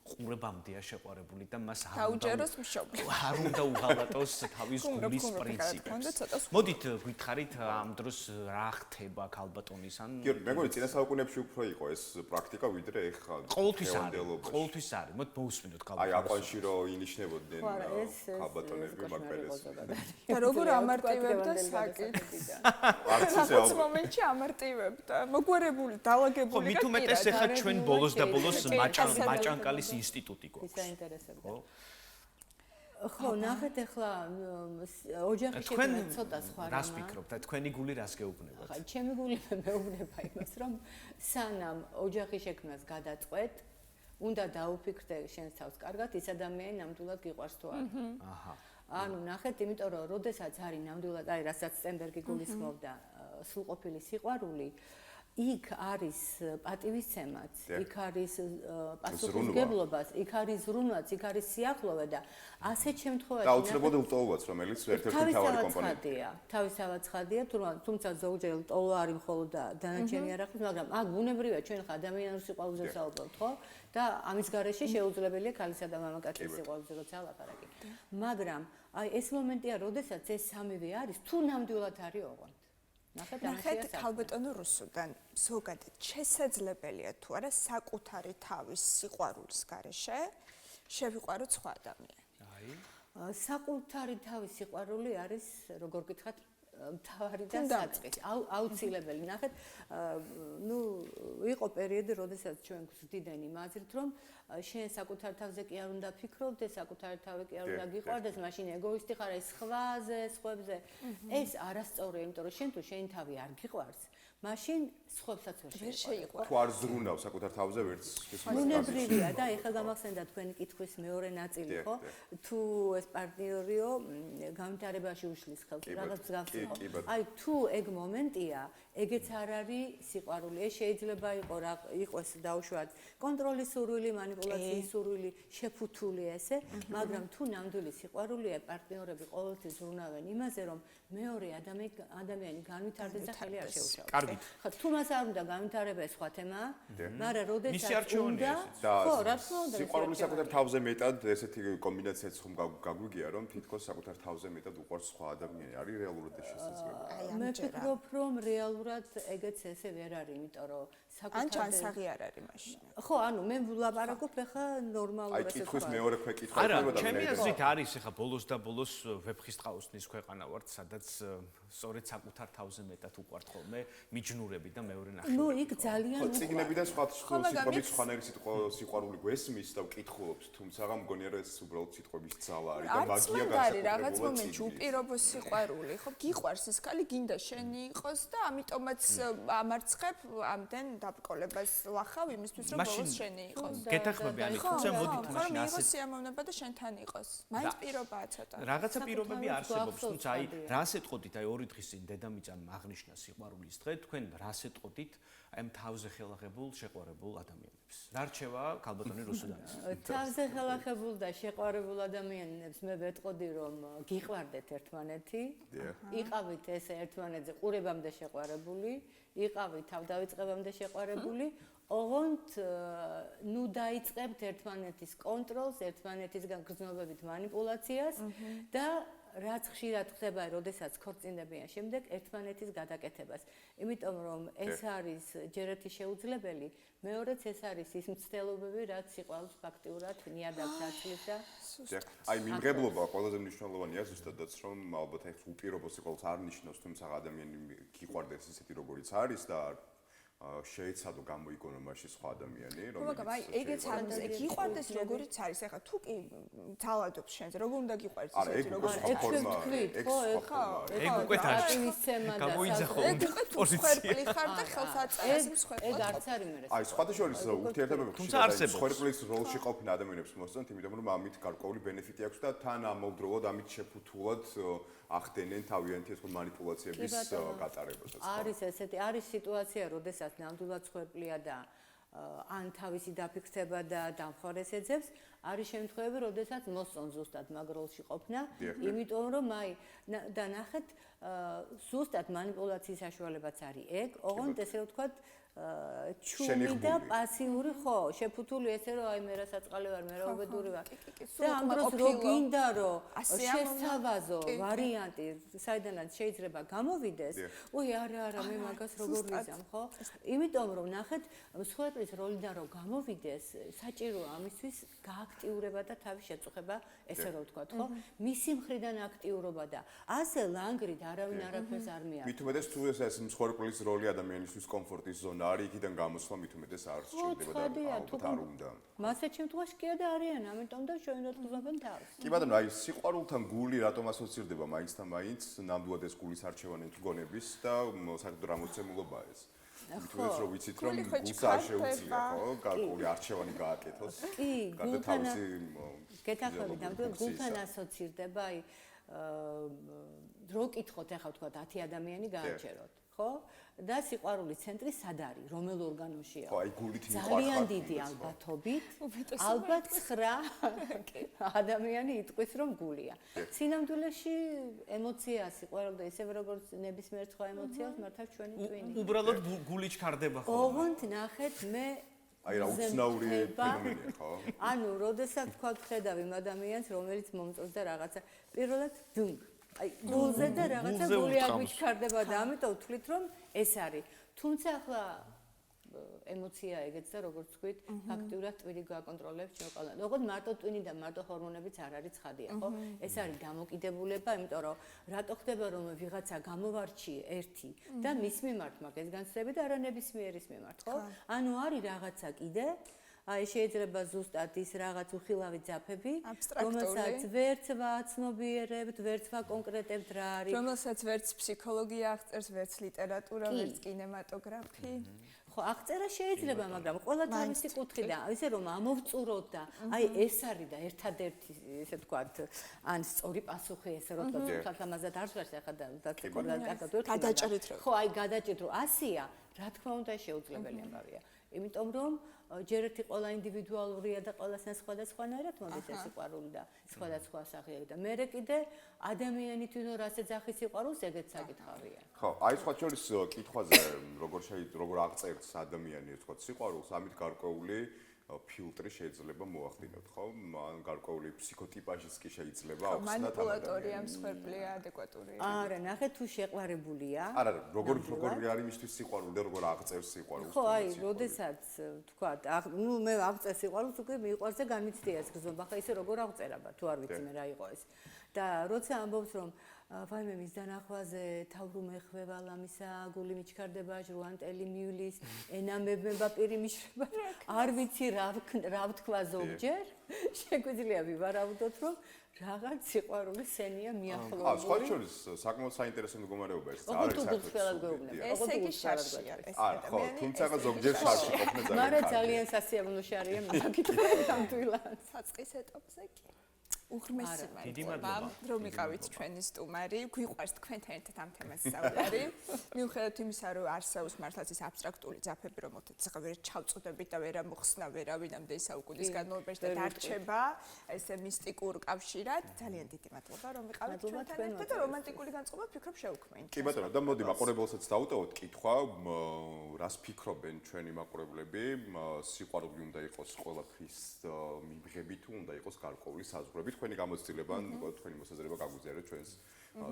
[SPEAKER 2] ყურებამდეა შეყვარებული და მას არ უნდა უღალატოს თავის გულის პრინციპებს. მოდით გითხარით ამ დროს რა ხდება ქალბატონის ან
[SPEAKER 1] მეგონი წინა საუკუნეებში უფრო იყო ეს პრაქტიკა ვიდრე ეხლა
[SPEAKER 2] ყოველთვის არის. მოდ მოусმინოთ ქალბატონს.
[SPEAKER 1] აი აპანში რო ინიშნებოდნენ ქალბატონები მაგალითად.
[SPEAKER 5] და როგორ ამარტივებდა საკითხს. რაღაც მომენტში ამარტივებდა. მოგვარებული, დაალაგებული
[SPEAKER 2] და მით უმეტეს ეხლა ჩვენ ბოლოს და ბოლოს მაჭანკალის ინსტიტუტი გვაქვს.
[SPEAKER 6] საინტერესოა. ხო, ნახეთ ახლა ოჯახი შექმნა ცოტა სხვა რამაა.
[SPEAKER 2] რას ფიქრობთ და თქვენი გული რას გეუბნებათ?
[SPEAKER 6] ხა, ჩემი გული მეუბნება იმას, რომ სანამ ოჯახი შექმნას გადაწყვეტ, უნდა დაუფიქრდე შენს თავს კარგად, ის ადამიანი ნამდვილად გიყვარს თუ არა. აჰა. ანუ ნახეთ, იმიტომ რომ როდესაც არის ნამდვილად, აი რასაც სტენბერგი გულისხმობდა, სრულყოფილი სიყვარული, იქ არის პატივისცემაც, იქ არის პასუხისმგებლობას, იქ არის ზრუნვაც, იქ არის სიახლოვე და ასეთ შემთხვევაში
[SPEAKER 1] დაუცილებლად ლტოლვაც, რომელიც ერთ-ერთი მთავარი კომპონენტია.
[SPEAKER 6] თავისთავად ცხადია, თუმცა ზოგჯერ ლტოლვა არის მხოლოდ დანარჩენი არ ახსოვს, მაგრამ აქ ბუნებრივია ჩვენ ხა ადამიანურ სიყვარულზე საუბრობთ, ხო? და ამის გარეშე შეუძლებელია ქალისა და მამაკაცის სიყვარულზე როცა ლაპარაკი. მაგრამ აი ეს მომენტია, როდესაც ეს სამივე არის, თუ ნამდვილად არის ოღონდ.
[SPEAKER 5] ნახეთ ქალბატონო რუსუდან ზოგადად შესაძლებელია თუ არა საკუთარი თავის სიყვარულის გარეშე შევიყვაროთ სხვა ადამიანი.
[SPEAKER 6] საკუთარი თავის სიყვარული არის როგორ გითხრათ მთავარი და საწყისი, აუცილებელი. ნახეთ, იყო პერიოდი, როდესაც ჩვენ გვზრდიდნენ იმ აზრით, რომ შენ საკუთარ თავზე კი არ უნდა ფიქრობდე, საკუთარი თავი კი არ უნდა გიყვარდეს, მაშინ ეგოისტი ხარ, ეს სხვაზე, სხვებზე. ეს არასწორია, იმიტომ რომ შენ თუ შენი თავი არ გიყვარს, მაშინ სხვებსაც ვერ
[SPEAKER 1] შეიყვარ. თუ არ ზრუნავ საკუთარ თავზე ვერც
[SPEAKER 6] ბუნებრივია და ეხლა გამახსენდა თქვენი კითხვის მეორე ნაწილი, ხო? თუ ეს პარტნიორიო განვითარებაში უშლის ხელს, რაღაც მსგავსი. აი თუ ეგ მომენტია, ეგეც არ არის სიყვარული. ეს შეიძლება იყოს დაუშვათ კონტროლის სურვილი, მანიპულაციის სურვილი, შეფუთული ესე, მაგრამ თუ ნამდვილი სიყვარულია, პარტნიორები ყოველთვის ზრუნავენ იმაზე, რომ მეორე ადამიანი განვითარდეს და ხელი არ შეუშალოს.
[SPEAKER 2] კარგით.
[SPEAKER 6] ხო, თუ მას არ უნდა განვითარება ეს სხვა თემაა, მაგრამ როდესაც უნდა, ხო, რა თქმა უნდა,
[SPEAKER 1] სიყვარული საკუთარ თავზე მეტად ესეთი კომბინაციაც ხომ გაგვიგია, რომ თითქოს საკუთარ თავზე მეტად უყვარს სხვა ადამიანი. არის რეალურად ეს შესაძლებელი?
[SPEAKER 6] მე ვფიქრობ, რომ რეალურად ეგეც ესე ვერ არის, იმიტომ რომ საკუთარ
[SPEAKER 5] ან ჩანსაღი არ არის მაშინ.
[SPEAKER 6] ხო, ანუ მე ვლაპარაკობ ახლა ნორმალურად
[SPEAKER 1] ესე. აი, კითხვის მეორე ქვეკითხვა
[SPEAKER 2] არა, ჩემი აზრით არის ახლა ბოლოს და ბოლოს ვეფხისტყაოსნის ქვეყანა ვართ, სადაც სწორედ საკუთარ თავზე მეტად უყვართ ხოლმე მიჯნურები და მეორე
[SPEAKER 6] ნუ
[SPEAKER 2] ნახევრები.
[SPEAKER 6] იქ ძალიან
[SPEAKER 1] ხო, წიგნებიდან სხვა სიტყვებით
[SPEAKER 5] მაგამიც-
[SPEAKER 1] სხვანაირი სიყვარული გვესმის და ვკითხულობს, თუმცა მგონია რომ ეს უბრალოდ სიტყვების ძალა არის და
[SPEAKER 5] არც
[SPEAKER 1] მაგია
[SPEAKER 5] მანდ არის რაღაც
[SPEAKER 1] განსაკუთრებულად
[SPEAKER 5] მომენტში
[SPEAKER 1] წიგნის.
[SPEAKER 5] უპირობო სიყვარული, ხო? გიყვარს ეს ქალი, გინდა შენი იყოს და ამიტომაც ამარცხებ ამდენ დაბრკოლებას ლახავ იმისთვის რომ
[SPEAKER 2] მაშინ-
[SPEAKER 5] ბოლოს შენი იყოს.
[SPEAKER 2] გეთახმები ამით, თუმცა მოდით
[SPEAKER 5] ხო,
[SPEAKER 2] მაშინ
[SPEAKER 5] მიიღოს
[SPEAKER 2] ასეთ
[SPEAKER 5] სიამოვნება და შენთან იყოს. მაინც პირობაა ცოტა.
[SPEAKER 2] რაღაცა პირობები
[SPEAKER 6] საკუთარ
[SPEAKER 2] არსებობს,
[SPEAKER 6] გვახსოვს
[SPEAKER 2] თუმცა აი
[SPEAKER 6] ხადია.
[SPEAKER 2] რას ეტყოდით, აი 2 დღის წინ დედამიწამ აღნიშნა სიყვარულის დღე, თქვენ რას ეტყოდით აი თავზე ხელახებულ შეყვარებულ ადამიანებს? რა რჩევა ქალბატონი რუსუდანის?
[SPEAKER 6] თავზე ხელახებულ და შეყვარებულ ადამიანებს მე ვეტყოდი რომ გიყვარდეთ ერთმანეთი, იყავით ესე ერთმანეთზე ყურებამდე შეყვარებული, იყავით თავდავიწყებამდე შეყვარებული, ოღონდ ნუ დაიწყებთ ერთმანეთის კონტროლს, ერთმანეთისგან გრძნობებით манипуляციას და რაც ხშირად ხდება, როდესაც ქორწინდებიან შემდეგ ერთმანეთის გადაკეთებას. იმიტომ რომ ეს არის ჯერეთი შეუძლებელი, მეორეც ეს არის ის მცდელობები, რაც სიყვარულს ფაქტიურად ნიადაგს აცლის და
[SPEAKER 1] აი მიმღებლობა ყველაზე მნიშვნელოვანია ზუსტადაც რომ ალბათ ეს უპირობო სიყვარულს არ ნიშნავს, თუმცა ადამიანი გიყვარდეს ისეთი როგორიც არის და შეეცადო გამოიგონო მასში სხვა ადამიანი,
[SPEAKER 5] მაგრამ აი ეგეც არ უნდა გიყვარდეს როგორიც არის. ეხლა თუ კი ძალადობს შენზე, როგორ უნდა გიყვარდეს
[SPEAKER 1] არა, ეგ
[SPEAKER 5] ისეთი
[SPEAKER 1] უკვე
[SPEAKER 5] როგორიც
[SPEAKER 1] სხვა
[SPEAKER 5] არის.
[SPEAKER 1] ფორმა არის, ეგ სხვა ფორმა არის.
[SPEAKER 2] ეგ უკვე დაშ
[SPEAKER 6] ატივისცემა და
[SPEAKER 2] გამოიძახო
[SPEAKER 5] ეგ უკვე თუ სხერპლი ხარ და ხელს აწევს იმ
[SPEAKER 6] ეგ
[SPEAKER 5] სხერპლად.
[SPEAKER 6] არც არის მე
[SPEAKER 1] აი, სხვათა შორის ურთიერთობები
[SPEAKER 2] თუმცა არსებობს.
[SPEAKER 1] სხერპლის როლში ყოფნა ადამიანებს მოსწონთ, იმიტომ რომ ამით გარკვეული ბენეფიტი აქვს და თან ამავდროულად ამით შეფუთულად ახდენენ თავიანთი ეს манипуляციების გატარებასაც.
[SPEAKER 6] არის ესეთი არის სიტუაცია, როდესაც ნამდვილად სხერპლია და ან თავისი დაფიქსება და დამხარეს ეძებს, არის შემთხვევები, როდესაც მოსწონს ზუსტად მაგ როლში ყოფნა, იმიტომ რომ აი და ნახეთ, ზუსტად манипуляციის საშუალებაც არის ეგ, ოღონდ ესე რომ ვთქვათ, ჩუმი და პასიური ხო, შეფუთული ესე რომ აი მე რა საწყალე ვარ, მე რა უბედური ვარ. და ამ დროს რო გინდა რომ შესთავაზო ვარიანტი, საიდანაც შეიძლება გამოვიდეს, ой, არა, მე მაგას როგორ ვიზამ, ხო? იმიტომ რომ ნახეთ, მსხვერპლის როლიდან რომ გამოვიდეს, საჭიროა ამისთვის გააქტიურება და თავის შეწუხება, ესე რომ ვთქვათ, ხო? მისი მხრიდან აქტიურობა და ასე ლანგრით არავინ არაფერს არ მიაქვს.
[SPEAKER 1] მით უმეტეს თუ ეს მსხვერპლის როლი ადამიანისთვის კომფორტის ზონა არის, იქიდან გამოსვლა მით უმეტეს არ სჭირდება და ალბათ არ უნდა.
[SPEAKER 6] მასეთ შემთხვევაში კი და არიან, ამიტომ და შევინდოთ გზნობენ თავს.
[SPEAKER 1] კი ბატონო, აი სიყვარულთან გული რატომ ასოცირდება მაინც და მაინც, ნამდვილად ეს გულის არჩევანი თგონების და საერთოდ რა მოცემულობაა ეს? მით უმეტეს რომ ვიცით რომ გულს არ შეუძლია, ხო? გარკვეული არჩევანი გააკეთოს.
[SPEAKER 6] კი,
[SPEAKER 1] გულთან
[SPEAKER 6] გეთახმებით, ნამდვილად გულთან ასოცირდება, აი რო კითხოთ ახლა ვთქვათ 10 ადამიანი გააჩეროთ, ხო? და სიყვარულის ცენტრი სად არის, რომელ ორგანოშია?
[SPEAKER 1] ხო, აი გულით მიყვარხარ.
[SPEAKER 6] ძალიან დიდი ალბათობით, ალბათ 9 ადამიანი იტყვის რომ გულია. სინამდვილეში ემოცია სიყვარული და ისევე როგორც ნებისმიერ სხვა ემოციას მართავს ჩვენი ტვინი.
[SPEAKER 2] უბრალოდ გული ჩქარდება ხოლმე.
[SPEAKER 6] ოღონდ ნახეთ მე
[SPEAKER 1] აი რა უცნაური ფენომენია, ხო?
[SPEAKER 6] ანუ, როდესაც თქვა ხედავ იმ ადამიანს, რომელიც მომწონს და რაღაცა პირველად დუნგ. აი, გულზე და რაღაცა
[SPEAKER 2] გულზე
[SPEAKER 6] გული არ
[SPEAKER 2] უტყამს.
[SPEAKER 6] მიჩქარდება და ამიტომ ვთვლით რომ ეს არის. თუმცა ახლა ემოცია ეგეც და როგორც ვთქვით, ფაქტიურად ტვინი გააკონტროლებს ჩვენ ყველა. ოღონდ მარტო ტვინი და მარტო ჰორმონებიც არ არის ცხადია, ხო? ეს არის დამოკიდებულება, იმიტომ რომ რატო ხდება რომ ვიღაცა გამოვარჩიე ერთი და მის მიმართ მაგ ეს განცდები და არა ნებისმიერის მიმართ, ხო? ანუ არის რაღაცა კიდე აი შეიძლება ზუსტად ის რაღაც უხილავი ძაფები, რომელსაც ვერც ვაცნობიერებთ, ვერც ვაკონკრეტებთ რა არის.
[SPEAKER 5] რომელსაც ვერც ფსიქოლოგია აღწერს, ვერც ლიტერატურა, ვერც კინემატოგრაფი.
[SPEAKER 6] ხო, აღწერა შეიძლება, მაგრამ ყველა თავისი კუთხიდან, ისე რომ ამოვწუროთ და აი ეს არის და ერთადერთი, ესე ვთქვათ, ან სწორი პასუხი, ესე რომ ვთქვათ, ამაზე არ ვსვარს ახლა და
[SPEAKER 5] გადაჭრით
[SPEAKER 6] ხო, აი გადაჭრით რომ 100-ია, რა თქმა უნდა შეუძლებელი ამბავია. იმიტომ რომ ჯერეთი ყველა ინდივიდუალურია და ყველასთან სხვადასხვანაირად მოდის ეს სიყვარული და სხვადასხვა სახეები და მერე კიდე ადამიანი თვითონ რას ეძახის სიყვარულს, ეგეც საკითხავია.
[SPEAKER 1] ხო, აი სხვა შორის კითხვაზე როგორ აღწერს ადამიანი ეს თქვა სიყვარულს, ამით გარკვეული ფილტრი შეიძლება მოახდინოთ, ხო? მან გარკვეული ფსიქოტიპაჟიც კი შეიძლება აქვს და
[SPEAKER 5] манипуляტორია, მსხვერპლია, ადეკვატურია.
[SPEAKER 6] არა, ნახე თუ შეყვარებულია.
[SPEAKER 1] არა, როგორ არის მისთვის სიყვარული და როგორ აღწერს სიყვარულს?
[SPEAKER 6] ხო, აი, როდესაც ვთქვათ, ნუ მე აღწერ სიყვარულს, უკვე მიყვარს და განმიცდია ეს გზნობა, ხა ისე როგორ აღწერაბა, თუ არ ვიცი მე რა იყო ეს. და როცა ამბობს რომ ვაიმე მის დანახვაზე თავრუმ ეხება ლამისა გული მიჩქარდება ჟუანტელი მიulis ენა მებება პირი მიშრება არ ვიცი რა ვთქვა ზოგჯერ შეგვიძლია ვივარავდოთ რომ რაღაც სიყვარულის სენია მიახლოებული.
[SPEAKER 1] სხვა შორის საკმაოდ საინტერესო მდგომარეობა ეს
[SPEAKER 6] არ არის საერთოდ.
[SPEAKER 5] ესე იგი შარშია ეს ადამიანი.
[SPEAKER 1] ხო, თუმცა ზოგჯერ შარში ყოფნა ძალიან.
[SPEAKER 6] მაგრამ ძალიან სასიამოვნო შარია მაგითხრა თამთვილად.
[SPEAKER 5] საწყის ეტაპზე კი. უღრმესი
[SPEAKER 2] დიდი
[SPEAKER 5] მადლობა რომ იყავით ჩვენი სტუმარი. გვიყვარს თქვენთან ერთად ამ თემაზე საუბარი. მიუხედავად იმისა, რომ არსებობს მართლაც ის აბსტრაქტული ძაფები, რომელთაც ზღავერად ჩავწოდებით და ვერ ამოხსნა ვერავინამდე საუკუნის განმავლობაში და დარჩება ესე მისტიკურ კავშირად. ძალიან დიდი მადლობა რომ იყავით ჩვენთან ერთად და რომანტიკული განწყობა ფიქრობ შევქმნით.
[SPEAKER 1] კი ბატონო, და მოდი მაყურებელსაც დავუტოვოთ კითხვა, რას ფიქრობენ ჩვენი მაყურებლები, სიყვარული უნდა იყოს ყველაფრის მიღებით თუ უნდა იყოს გარკვეული საზღვრებით. თქვენი გამოცდილება, თქვენი მოსაზრება გაგვიზიარეთ ჩვენს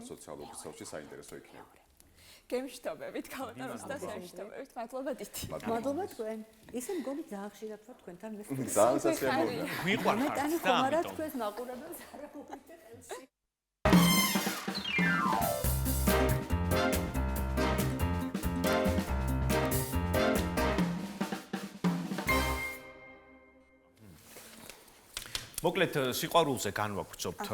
[SPEAKER 1] სოციალურ ქსელში, საინტერესო იქნება.
[SPEAKER 5] გემშვიდობებით, კალათაროს და სამშვიდობებით. მადლობა დიდი.
[SPEAKER 6] მადლობა თქვენ. ისე მგონი ძალიან ხშირად ვარ თქვენთან მე.
[SPEAKER 1] ძალიან სასიამოვნოა.
[SPEAKER 2] გვიყვარხართ
[SPEAKER 6] მეტანი
[SPEAKER 2] და
[SPEAKER 6] ხომ არა
[SPEAKER 2] ამიტომ.
[SPEAKER 6] თქვენს მაყურებელს არა მოგείτε ხელში.
[SPEAKER 2] მოკლედ სიყვარულზე განვაგრძობთ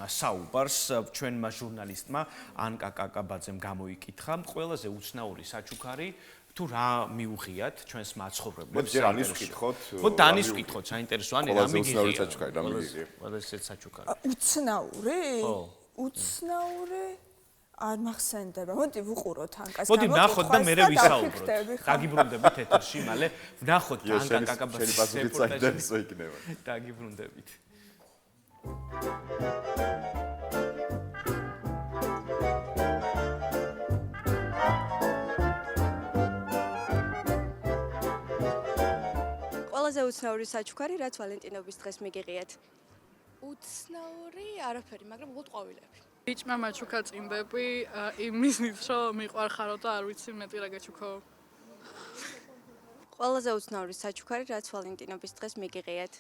[SPEAKER 2] საუბარს ჩვენმა ჟურნალისტმა ანკა კაკაბაძემ გამოიკითხა ყველაზე უცნაური საჩუქარი თუ რა მიუღიათ ჩვენს მაცხოვრებლებს.
[SPEAKER 1] მოდი ჯერ ანის ვკითხოთ.
[SPEAKER 2] მოდი დანის ვკითხოთ, საინტერესო ანი რა
[SPEAKER 1] ყველაზე უცნაური
[SPEAKER 2] მიგიღია.
[SPEAKER 1] საჩუქარი რა მიგიღია?
[SPEAKER 2] ყველაზე საჩუქარი.
[SPEAKER 5] უცნაური?
[SPEAKER 2] ხო.
[SPEAKER 5] უცნაური? არ მახსენდება. მოდი ვუყუროთ ანკას.
[SPEAKER 2] მოდი ვნახოთ და მერე ვისაუბროთ. დაგიბრუნდებით ეთერში, მალე ვნახოთ ანკა კაკაბაძის რეპორტაჟი.
[SPEAKER 1] საინტერესო იქნება.
[SPEAKER 2] დაგიბრუნდებით.
[SPEAKER 7] ყველაზე უცნაური საჩუქარი, რაც ვალენტინობის დღეს მიგიღიათ?
[SPEAKER 8] უცნაური არაფერი, მაგრამ უბრალოდ ყვავილები.
[SPEAKER 9] ბიჭმა მაჩუქა წინდები იმისით, რომ მიყვარხარო და არ ვიცი მეტი რა გაჩუქო.
[SPEAKER 7] ყველაზე უცნაური საჩუქარი, რაც ვალენტინობის დღეს მიგიღიათ?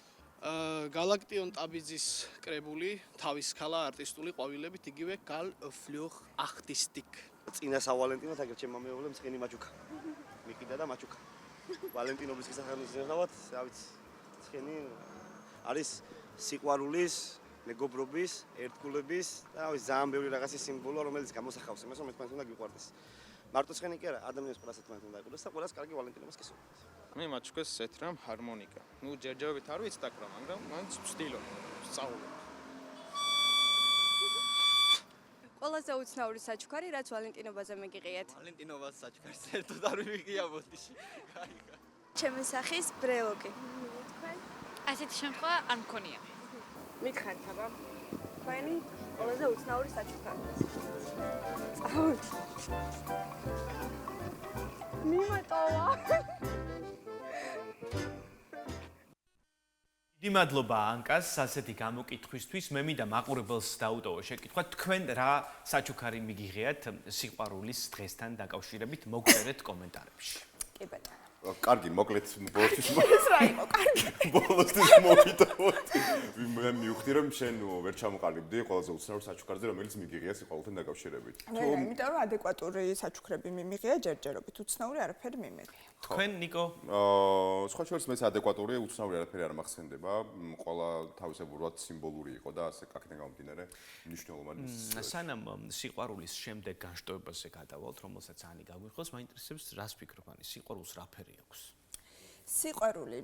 [SPEAKER 10] გალაქტიონ ტაბიძის კრებული თავის ქალა არტისტული ყვავილებით იგივე გალ ფლუხ ახტისტიკ.
[SPEAKER 11] წინა სავალენტინოთ აგერ ჩემმა მეუღლემ ცხენი მაჩუქა. მიყიდა და მაჩუქა. ვალენტინობის გასახსენებლად, რა ვიცი, ცხენი არის სიყვარულის, მეგობრობის, ერთგულების და რა ვიცი, ძალიან ბევრი რაღაცის სიმბოლო, რომელიც გამოსახავს იმას, რომ ერთმანეთს უნდა გიყვარდეს. მარტო ცხენი კი არა, ადამიანის ყველას ერთმანეთს უნდა იყურდეს და ყველას კარგი ვალენტინობას გესურვებთ.
[SPEAKER 10] მე მაჩუქეს ეთრამ ჰარმონიკა. ნუ ჯერჯერობით არ ვიცი დაკვრა, მაგრამ მაინც ვცდილობ, ვსწავლობ.
[SPEAKER 7] ყველაზე უცნაური საჩუქარი, რაც ვალენტინობაზე მიგიღიათ?
[SPEAKER 11] ვალენტინობას საჩუქარს ერთოდ არ ვიმიღია ბოდიში. გაიგა.
[SPEAKER 7] ჩემი სახის ბრელოკი.
[SPEAKER 8] ასეთი შემთხვევა არ მქონია.
[SPEAKER 7] მითხარით, აბა. თქვენი ყველაზე უცნაური საჩუქარი. წავით. მიმატოვა.
[SPEAKER 2] დიდი მადლობა ანკას ასეთი გამოკითხვისთვის. მე მინდა მაყურებელს დაუტოვო შეკითხვა, თქვენ რა საჩუქარი მიგიღიათ სიყვარულის დღესთან დაკავშირებით, მოგწერეთ კომენტარებში.
[SPEAKER 5] კი ბატონო.
[SPEAKER 1] კარგი, მოკლედ ბოლოსთვის
[SPEAKER 5] ეს რა იყო, კარგი.
[SPEAKER 1] ბოლოსთვის მოვიტოვოთ. მე მივხვდი რომ შენ ვერ ჩამოყალიბდი ყველაზე უცნაურ საჩუქარზე, რომელიც მიგიღია სიყვარულთან დაკავშირებით.
[SPEAKER 5] მე იმიტომ რომ ადეკვატური საჩუქრები მიმიღია ჯერჯერობით, უცნაური არაფერი მიმიღია.
[SPEAKER 2] თქვენ ნიკო?
[SPEAKER 1] სხვა შორის მეც ადეკვატური უცნაური არაფერი არ მახსენდება. ყველა თავისებურად სიმბოლური იყო და ასე კაკიდან გამომდინარე მნიშვნელოვანი.
[SPEAKER 2] სანამ სიყვარულის შემდეგ განშტოებაზე გადავალთ, რომელსაც ანი გაგვიხოს, მაინტერესებს რას ფიქრობ ანი, სიყვარულს რა ფერი აქვს?
[SPEAKER 5] სიყვარული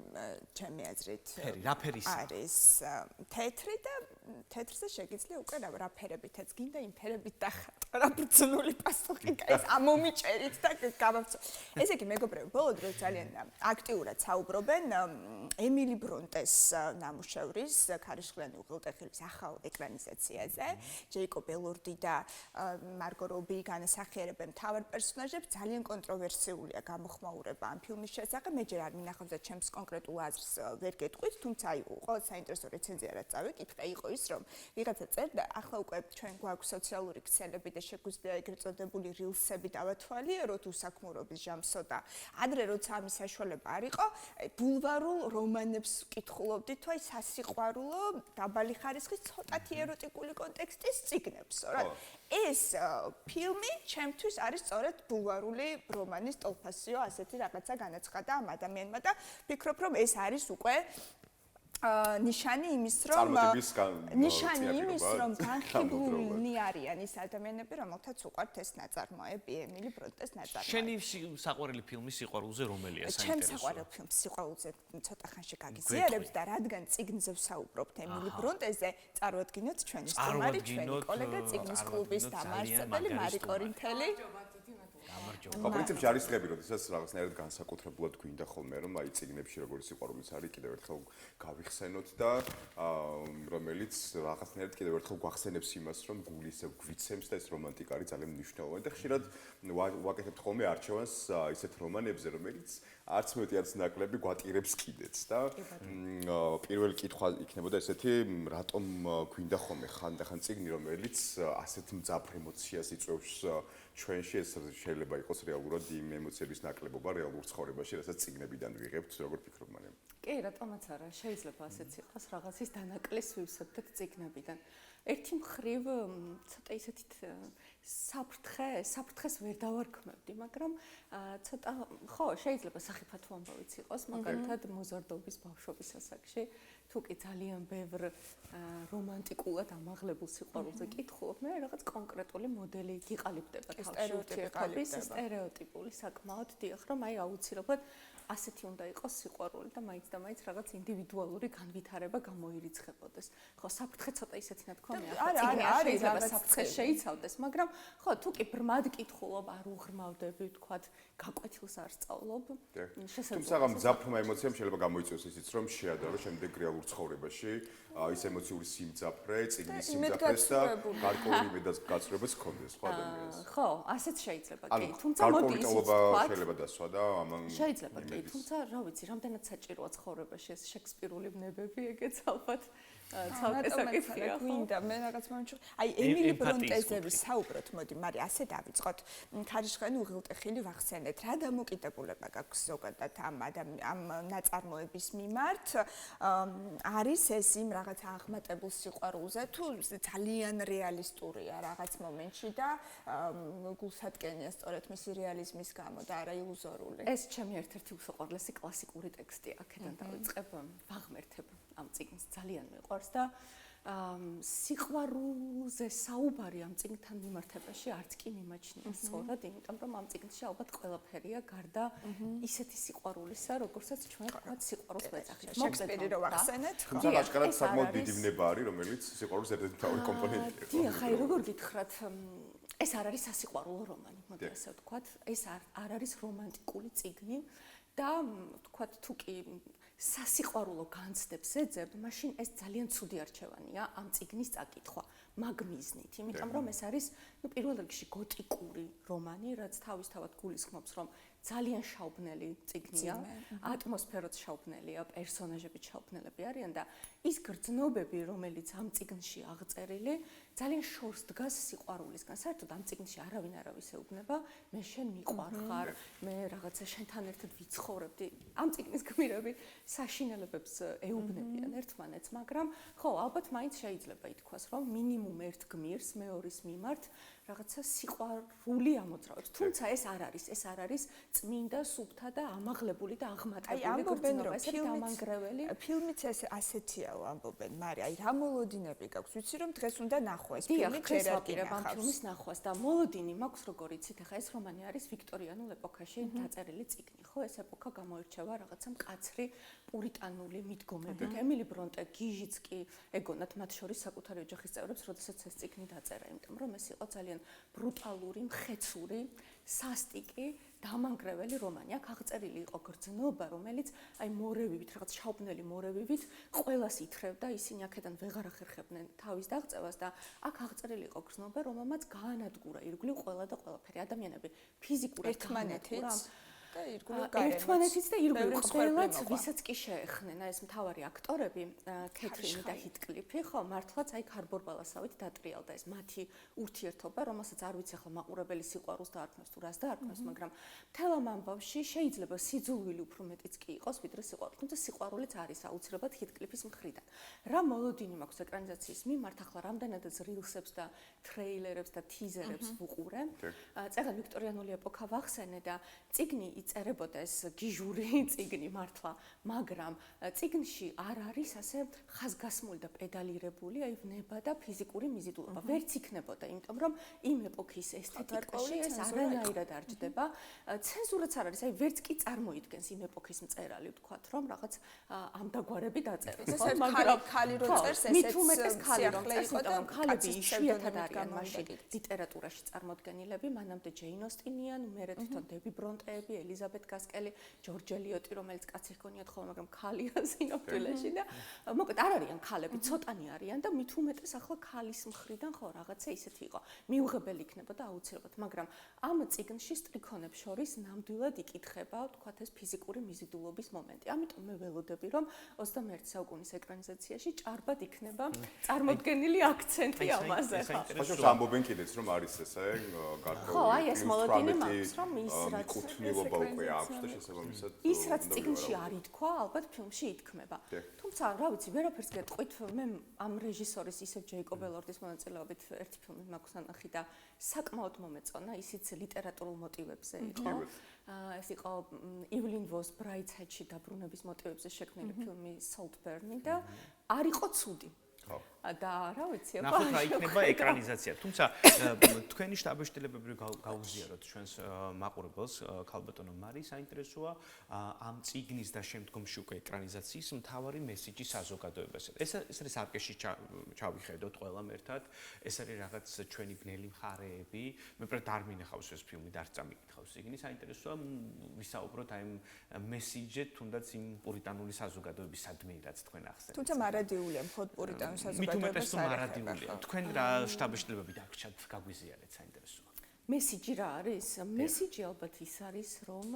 [SPEAKER 5] ჩემი აზრით არის თეთრი და თეთრზე შეგიძლია უკვე რა ფერებითაც გინდა იმ ფერებით დახატო რა ბრძნული პასუხი გაის ამომიჭერით და გავავწო. ესე იგი მეგობრებო, ბოლო დროს ძალიან აქტიურად საუბრობენ ემილი ბრონტეს ნამუშევრის ქარიშხლიანი უღელტეხილის ახალ ეკრანიზაციაზე. ჯეიკობ ელორდი და მარგო რობი განასახიერებენ მთავარ პერსონაჟებს. ძალიან კონტროვერსიულია გამოხმაურება ამ ფილმის შესახებ. მე ჯერ არ მინახავს და ჩემს კონკრეტულ აზრს ვერ გეტყვით, თუმცა აი, ყველა საინტერესო რეცენზია რაც წავიკითხე, იყო ის, რომ ვიღაცა წერდა, ახლა უკვე ჩვენ გვაქვს სოციალური ქსელები და შეგვიძლია ეგრეთ წოდებული rilsები დავათვალიეროთ უსაქმურობის ჟამსო და ადრე როცა ამის საშუალება არ იყო, ბულვარულ რომანებს ვკითხულობდით თუ აი სასიყვარულო დაბალი ხარისხის ცოტათი ეროტიკული კონტექსტის წიგნებსო რა. ეს ფილმი ჩემთვის არის სწორედ ბულვარული რომანის ტოლფასიო ასეთი რაღაცა განაცხადა ამ ადამიანმა და ვფიქრობ რომ ეს არის უკვე ნიშანი იმის რომ განხილული არიან ის ადამიანები რომელთაც უყვართ ეს ნაწარმოები ემილი ბრონტეს ნაწარმოები.
[SPEAKER 2] შენი საყვარელი ფილმი სიყვარულზე რომელია საინტერესოა?
[SPEAKER 5] ჩემს საყვარელ ფილმს სიყვარულზე ცოტა ხანში გაგიზიარებთ და რადგან წიგნზე ვსაუბრობთ ემილი ბრონტეზე, წარუადგინოთ ჩვენი სტუმარი, ჩვენი კოლეგა წიგნის კლუბის დამაარსებელი მარი კორინთელი.
[SPEAKER 1] ხო, პრინციპში არის დღეები, როდესაც რაღაცნაირად განსაკუთრებულად გვინდა ხოლმე, რომ აი წიგნებში როგორი სიყვარულიც არის, კიდევ ერთხელ გავიხსენოთ და რომელიც რაღაცნაირად კიდევ ერთხელ გვახსენებს იმას, რომ გული ისევ გვიცემს და ეს რომანტიკა არის ძალიან მნიშვნელოვანი და ხშირად ვაკეთებთ ხოლმე არჩევანს ისეთ რომანებზე, რომელიც არც მეტი არც ნაკლები გვატირებს კიდეც და პირველი კითხვა იქნებოდა ესეთი, რატომ გვინდა ხოლმე ხანდახან წიგნი, რომელიც ასეთ მძაფრ ემოციას იწვევს ჩვენში, ეს შეიძლება იყოს რეალურად იმ ემოციების ნაკლებობა რეალურ ცხოვრებაში, რასაც წიგნებიდან ვიღებთ, როგორ ფიქრობ მარიამ?
[SPEAKER 6] კი, რატომაც არა, შეიძლება ასეც იყოს, რაღაცის დანაკლისს ვივსებდეთ წიგნებიდან. ერთი მხრივ ცოტა ისეთით საფრთხეს ვერ დავარქმევდი, მაგრამ ცოტა ხო, შეიძლება სახიფათო ამბავიც იყოს, მაგალითად მოზარდობის ბავშვობის ასაკში, თუ კი ძალიან ბევრ რომანტიკულად ამაღლებულ სიყვარულზე კითხულობ, მე რაღაც კონკრეტული მოდელი გიყალიბდება თავში ურთიერთობის, სტერეოტიპული საკმაოდ დიახ, რომ აი აუცილებლად ასეთი უნდა იყოს სიყვარული და მაინც რაღაც ინდივიდუალური განვითარება გამოირიცხებოდეს. ხო, საფრთხე ცოტა ისეთი ნათქვამია, შეიძლება საფრთხე შეიცავდეს, მაგრამ ხო, თუ კი ბრმად კითხულობ, არ უღრმავდები, ვთქვათ, გაკვეთილს არ სწავლობ, შესაძლოა.
[SPEAKER 1] თუმცა მძაფრმა ემოციამ შეიძლება გამოიწვიოს ისიც, რომ შეადარო შემდეგ რეალურ ცხოვრებაში ის ემოციური სიმძაფრე, წიგნის სიმძაფრეს და გარკვეული გაცნობაც ჰქონდეს ხო ადამიანს.
[SPEAKER 6] ხო, ასეც შეიძლება კი, თუმცა მოდი ისიც ვთქვათ.
[SPEAKER 1] შეიძლება დასვა და ამან
[SPEAKER 6] შეიძლება კი, თუმცა რა ვიცი, რამდენად საჭიროა ცხოვრებაში ეს შექსპირული ბნებები, ეგეც ალბათ ცალკე საკითხია.
[SPEAKER 5] გვინდა მე რაღაც მომენტში აი ემილი ბრონტეზე ვისაუბროთ, მოდი, მაგრამ ასე დავიწყოთ. ქარიშხანი უღელტეხილი ვახსენეთ, რა დამოკიდებულება გაქვს ზოგადად ამ ნაწარმოების მიმართ? არის ეს იმ რაღაც აღმატებულ სიყვარულზე თუ ძალიან რეალისტურია რაღაც მომენტში და გულსატკენია სწორედ მისი რეალიზმის გამო და არა ილუზორული?
[SPEAKER 6] ეს ჩემი ერთ-ერთი უსაყვარლესი კლასიკური ტექსტია, აქედან დავიწყებ, ვაღმერთებ ამ წიგნს, ძალიან მიყვარს და სიყვარულზე საუბარი ამ წიგნთან მიმართებაში არც კი მიმაჩნია სწორად, იმიტომ რომ ამ წიგნში ალბათ ყველაფერია გარდა ისეთი სიყვარულისა, როგორცაც ჩვენ ვთქვათ სიყვარულს ვეძახით.
[SPEAKER 5] შექსპირი რო ვახსენეთ, ხო?
[SPEAKER 1] თუმცა ლაშქარად საკმაოდ დიდი ბნება არის, რომელიც სიყვარულის ერთ-ერთი თავი კომპონენტია.
[SPEAKER 6] დიახ, აი როგორ გითხრათ, ეს არ არის სასიყვარულო რომანი, მოდი ასე ვთქვათ, ეს არ არის რომანტიკული წიგნი და ვთქვათ, თუ კი სასიყვარულო განცდებს ეძებ, მაშინ ეს ძალიან ცუდი არჩევანია ამ წიგნის წაკითხვა მაგ მიზნით, იმიტომ რომ ეს არის პირველ რიგში გოტიკური რომანი, რაც თავისთავად გულისხმობს, რომ ძალიან შაუბნელი წიგნია, ატმოსფეროც შაუბნელია, პერსონაჟები შაუბნელები არიან და ის გრძნობები, რომელიც ამ წიგნში აღწერილი, ძალიან შორს დგას სიყვარულისგან. საერთოდ ამ წიგნში არავინ არავის ეუბნება, მე შენ მიყვარხარ, მე რაღაცა შენთან ერთად ვიცხოვრებდი. ამ წიგნის გმირები საშინელებებს ეუბნებიან ერთმანეთს, მაგრამ ხო, ალბათ მაინც შეიძლება ითქვას, რომ მინიმუმ ერთ გმირს მეორის მიმართ რაღაცა სიყვარული ამოძრავებს. თუმცა ეს არ არის წმინდა, სუფთა და ამაღლებული და აღმატებული გრძნობა, ესე დამანგრეველი.
[SPEAKER 5] ფილმიც ასეთია ამბობენ, მაგრამ აი რა მოლოდინები გაქვს? ვიცი რომ დღეს უნდა ნახო ეს ფილმი, ჯერ არ გინახავს.
[SPEAKER 6] ამ ფილმის ნახვას და მოლოდინი მაქვს როგორ იცით, ახლა ეს რომანი არის ვიქტორიანულ ეპოქაში დაწერილი წიგნი, ხო? ეს ეპოქა გამოირჩევა რაღაცა მკაცრი პურიტანული მიდგომებით. ემილი ბრონტე გიჟიც კი ეგონათ მათ შორის საკუთარი ოჯახის წევრებს, როდესაც ეს წიგნი დაწერა, იმიტომ რომ ეს იყო ძალიან ბრუტალური, მხეცური, სასტიკი, დამანგრეველი რომანი. აქ აღწერილი იყო გრძნობა, რომელიც აი მორევივით, რაღაც შაუბნელი მორევივით ყველას ითხრევდა, ისინი აქედან ვეღარ ახერხებდნენ თავის დაღწევას და აქ აღწერილი იყო გრძნობა, რომელმაც გაანადგურა ირგვლივ ყველა და ყველაფერი. ადამიანები ფიზიკურად ერთმანეთიც
[SPEAKER 5] და ირგვლივ გარემოც.
[SPEAKER 12] ერთმანეთიც და ირგვლივ
[SPEAKER 5] ბევრი
[SPEAKER 12] ყველაც
[SPEAKER 5] მსხვერპლი
[SPEAKER 12] ვისაც კი შეეხნენ, ეს მთავარი აქტორები, კეთრინი და ჰიტკლიფი, ხო, მართლაც აი ქარბორბალასავით დატრიალდა ეს მათი ურთიერთობა, რომელსაც არ ვიცი ახლა მაყურებელი სიყვარულს დაარქმევს თუ რას დაარქმევს, მაგრამ მთელ ამ ამბავში შეიძლება სიძულვილი უფრო მეტიც კი იყოს, ვიდრე სიყვარული. თუმცა სიყვარულიც არის აუცილებლად ჰიტკლიფის მხრიდან. რა მოლოდინი მაქვს ეკრანიზაციის მიმართ, ახლა რამდენადაც რილსებს და ტრეილერებს და ტიზერებს ვუყურე. წეგან ვიქტორიანული ეპოქა ვახსენე და წიგნი იწერებოდა ეს გიჟური წიგნი მართლა, მაგრამ წიგნში არ არის ასე ხაზგასმული და პედალირებული, აი ვნება და ფიზიკური მიზიდულობა. ვერც იქნებოდა, იმიტომ რომ იმ ეპოქის ესთეტიკაში ეს არანაირად არ ჯდება. ცენზურაც არ არის, აი ვერც კი წარმოიდგენს იმ ეპოქის მწერალი, ვთქვათ, რომ რაღაც ამდაგვარები დაწეროს,
[SPEAKER 5] მაგრამ ხალი რო წერს ესეც
[SPEAKER 12] მით უმეტეს ხალი რო წერს, იმიტომ რომ ხალები იშვიათად არიან მაშინ ლიტერატურაში წარმოდგენილები, მანამდე ჯეინ ოსტინიან, მერე თვითონ დები ბრონტეები, ელიზაბეთ გასკელი, ჯორჯ ელიოტი, რომელიც კაცი ჰგონიათ ხოლმე, მაგრამ ხალია სინოპტილეში და მოკლედ არ არიან ხალები, ცოტანი არიან და მით უმეტეს ახლა ხალის მხრიდან ხო რაღაცა ისეთი იყო. მიუღებელი იქნებოდა აუცილებლად, მაგრამ ამ წიგნში სტრიქონებს შორის ნამდვილად იკითხება, ვთქვათ, ეს ფიზიკური მიზიდულობის მომენტი. ამიტომ მე ველოდები, რომ 21 საუკუნის ეკრანიზაციაში ჭარბად იქნება წარმოდგენილი აქცენტი ამაზე.
[SPEAKER 1] ხო, ამბობენ კიდეც რომ არის ესე გარკვეული.
[SPEAKER 12] ხო, აი ეს მოლოდინი მაქვს, რომ ის რაც
[SPEAKER 1] კუთვნილობა უკვე აქვს და შესაბამისად
[SPEAKER 12] ის რაც წიგნში არ ითქვა, ალბათ ფილმში ითქმება. თუმცა, რა ვიცი, ვერაფერს გეტყვით, მე ამ რეჟისორის ისევ ჯეიკობ ელორდის მონაწილეობით ერთი ფილმი მაქვს ნახი და საკმაოდ მომეწონა, ისიც ლიტერატურულ მოტივებზე იყო. ეს იყო ივლინ ვოს ბრაიტჰედში დაბრუნების მოტივებზე შექმნილი ფილმი Saltburn და არ იყო ცუდი. და რა ვიცი,
[SPEAKER 2] ნახოთ რა იქნება ეკრანიზაცია. თუმცა თქვენი შტაბ-შტილებები გაუზიაროთ ჩვენს მაყურებელს, ქალბატონო მარი, საინტერესოა ამ წიგნის და შემდგომში უკვე ეკრანიზაციის მთავარი მესიჯი საზოგადოებასთან. ეს არის არკეში ჩავიხედოთ ყველამ ერთად. ეს არის რაღაც ჩვენი ბნელი მხარეები. მე პრე არ მინახავს ეს ფილმი და არ წამიკითხავს წიგნი. საინტერესოა ვისაუბროთ აი მესიჯზე, თუნდაც იმ პურიტანული საზოგადოებისადმი, რაც თქვენ ახსენეთ.
[SPEAKER 5] თუმცა მარადიულია მხოლოდ პურიტანული საზოგადოება.
[SPEAKER 2] მithumetes თუ მარადიულია. თქვენ რა შტაბ-შტილებები დაგჭათ, გაგვიზიარეთ, საინტერესოა.
[SPEAKER 12] მესიჯი რა არის? მესიჯი ალბათ ის არის, რომ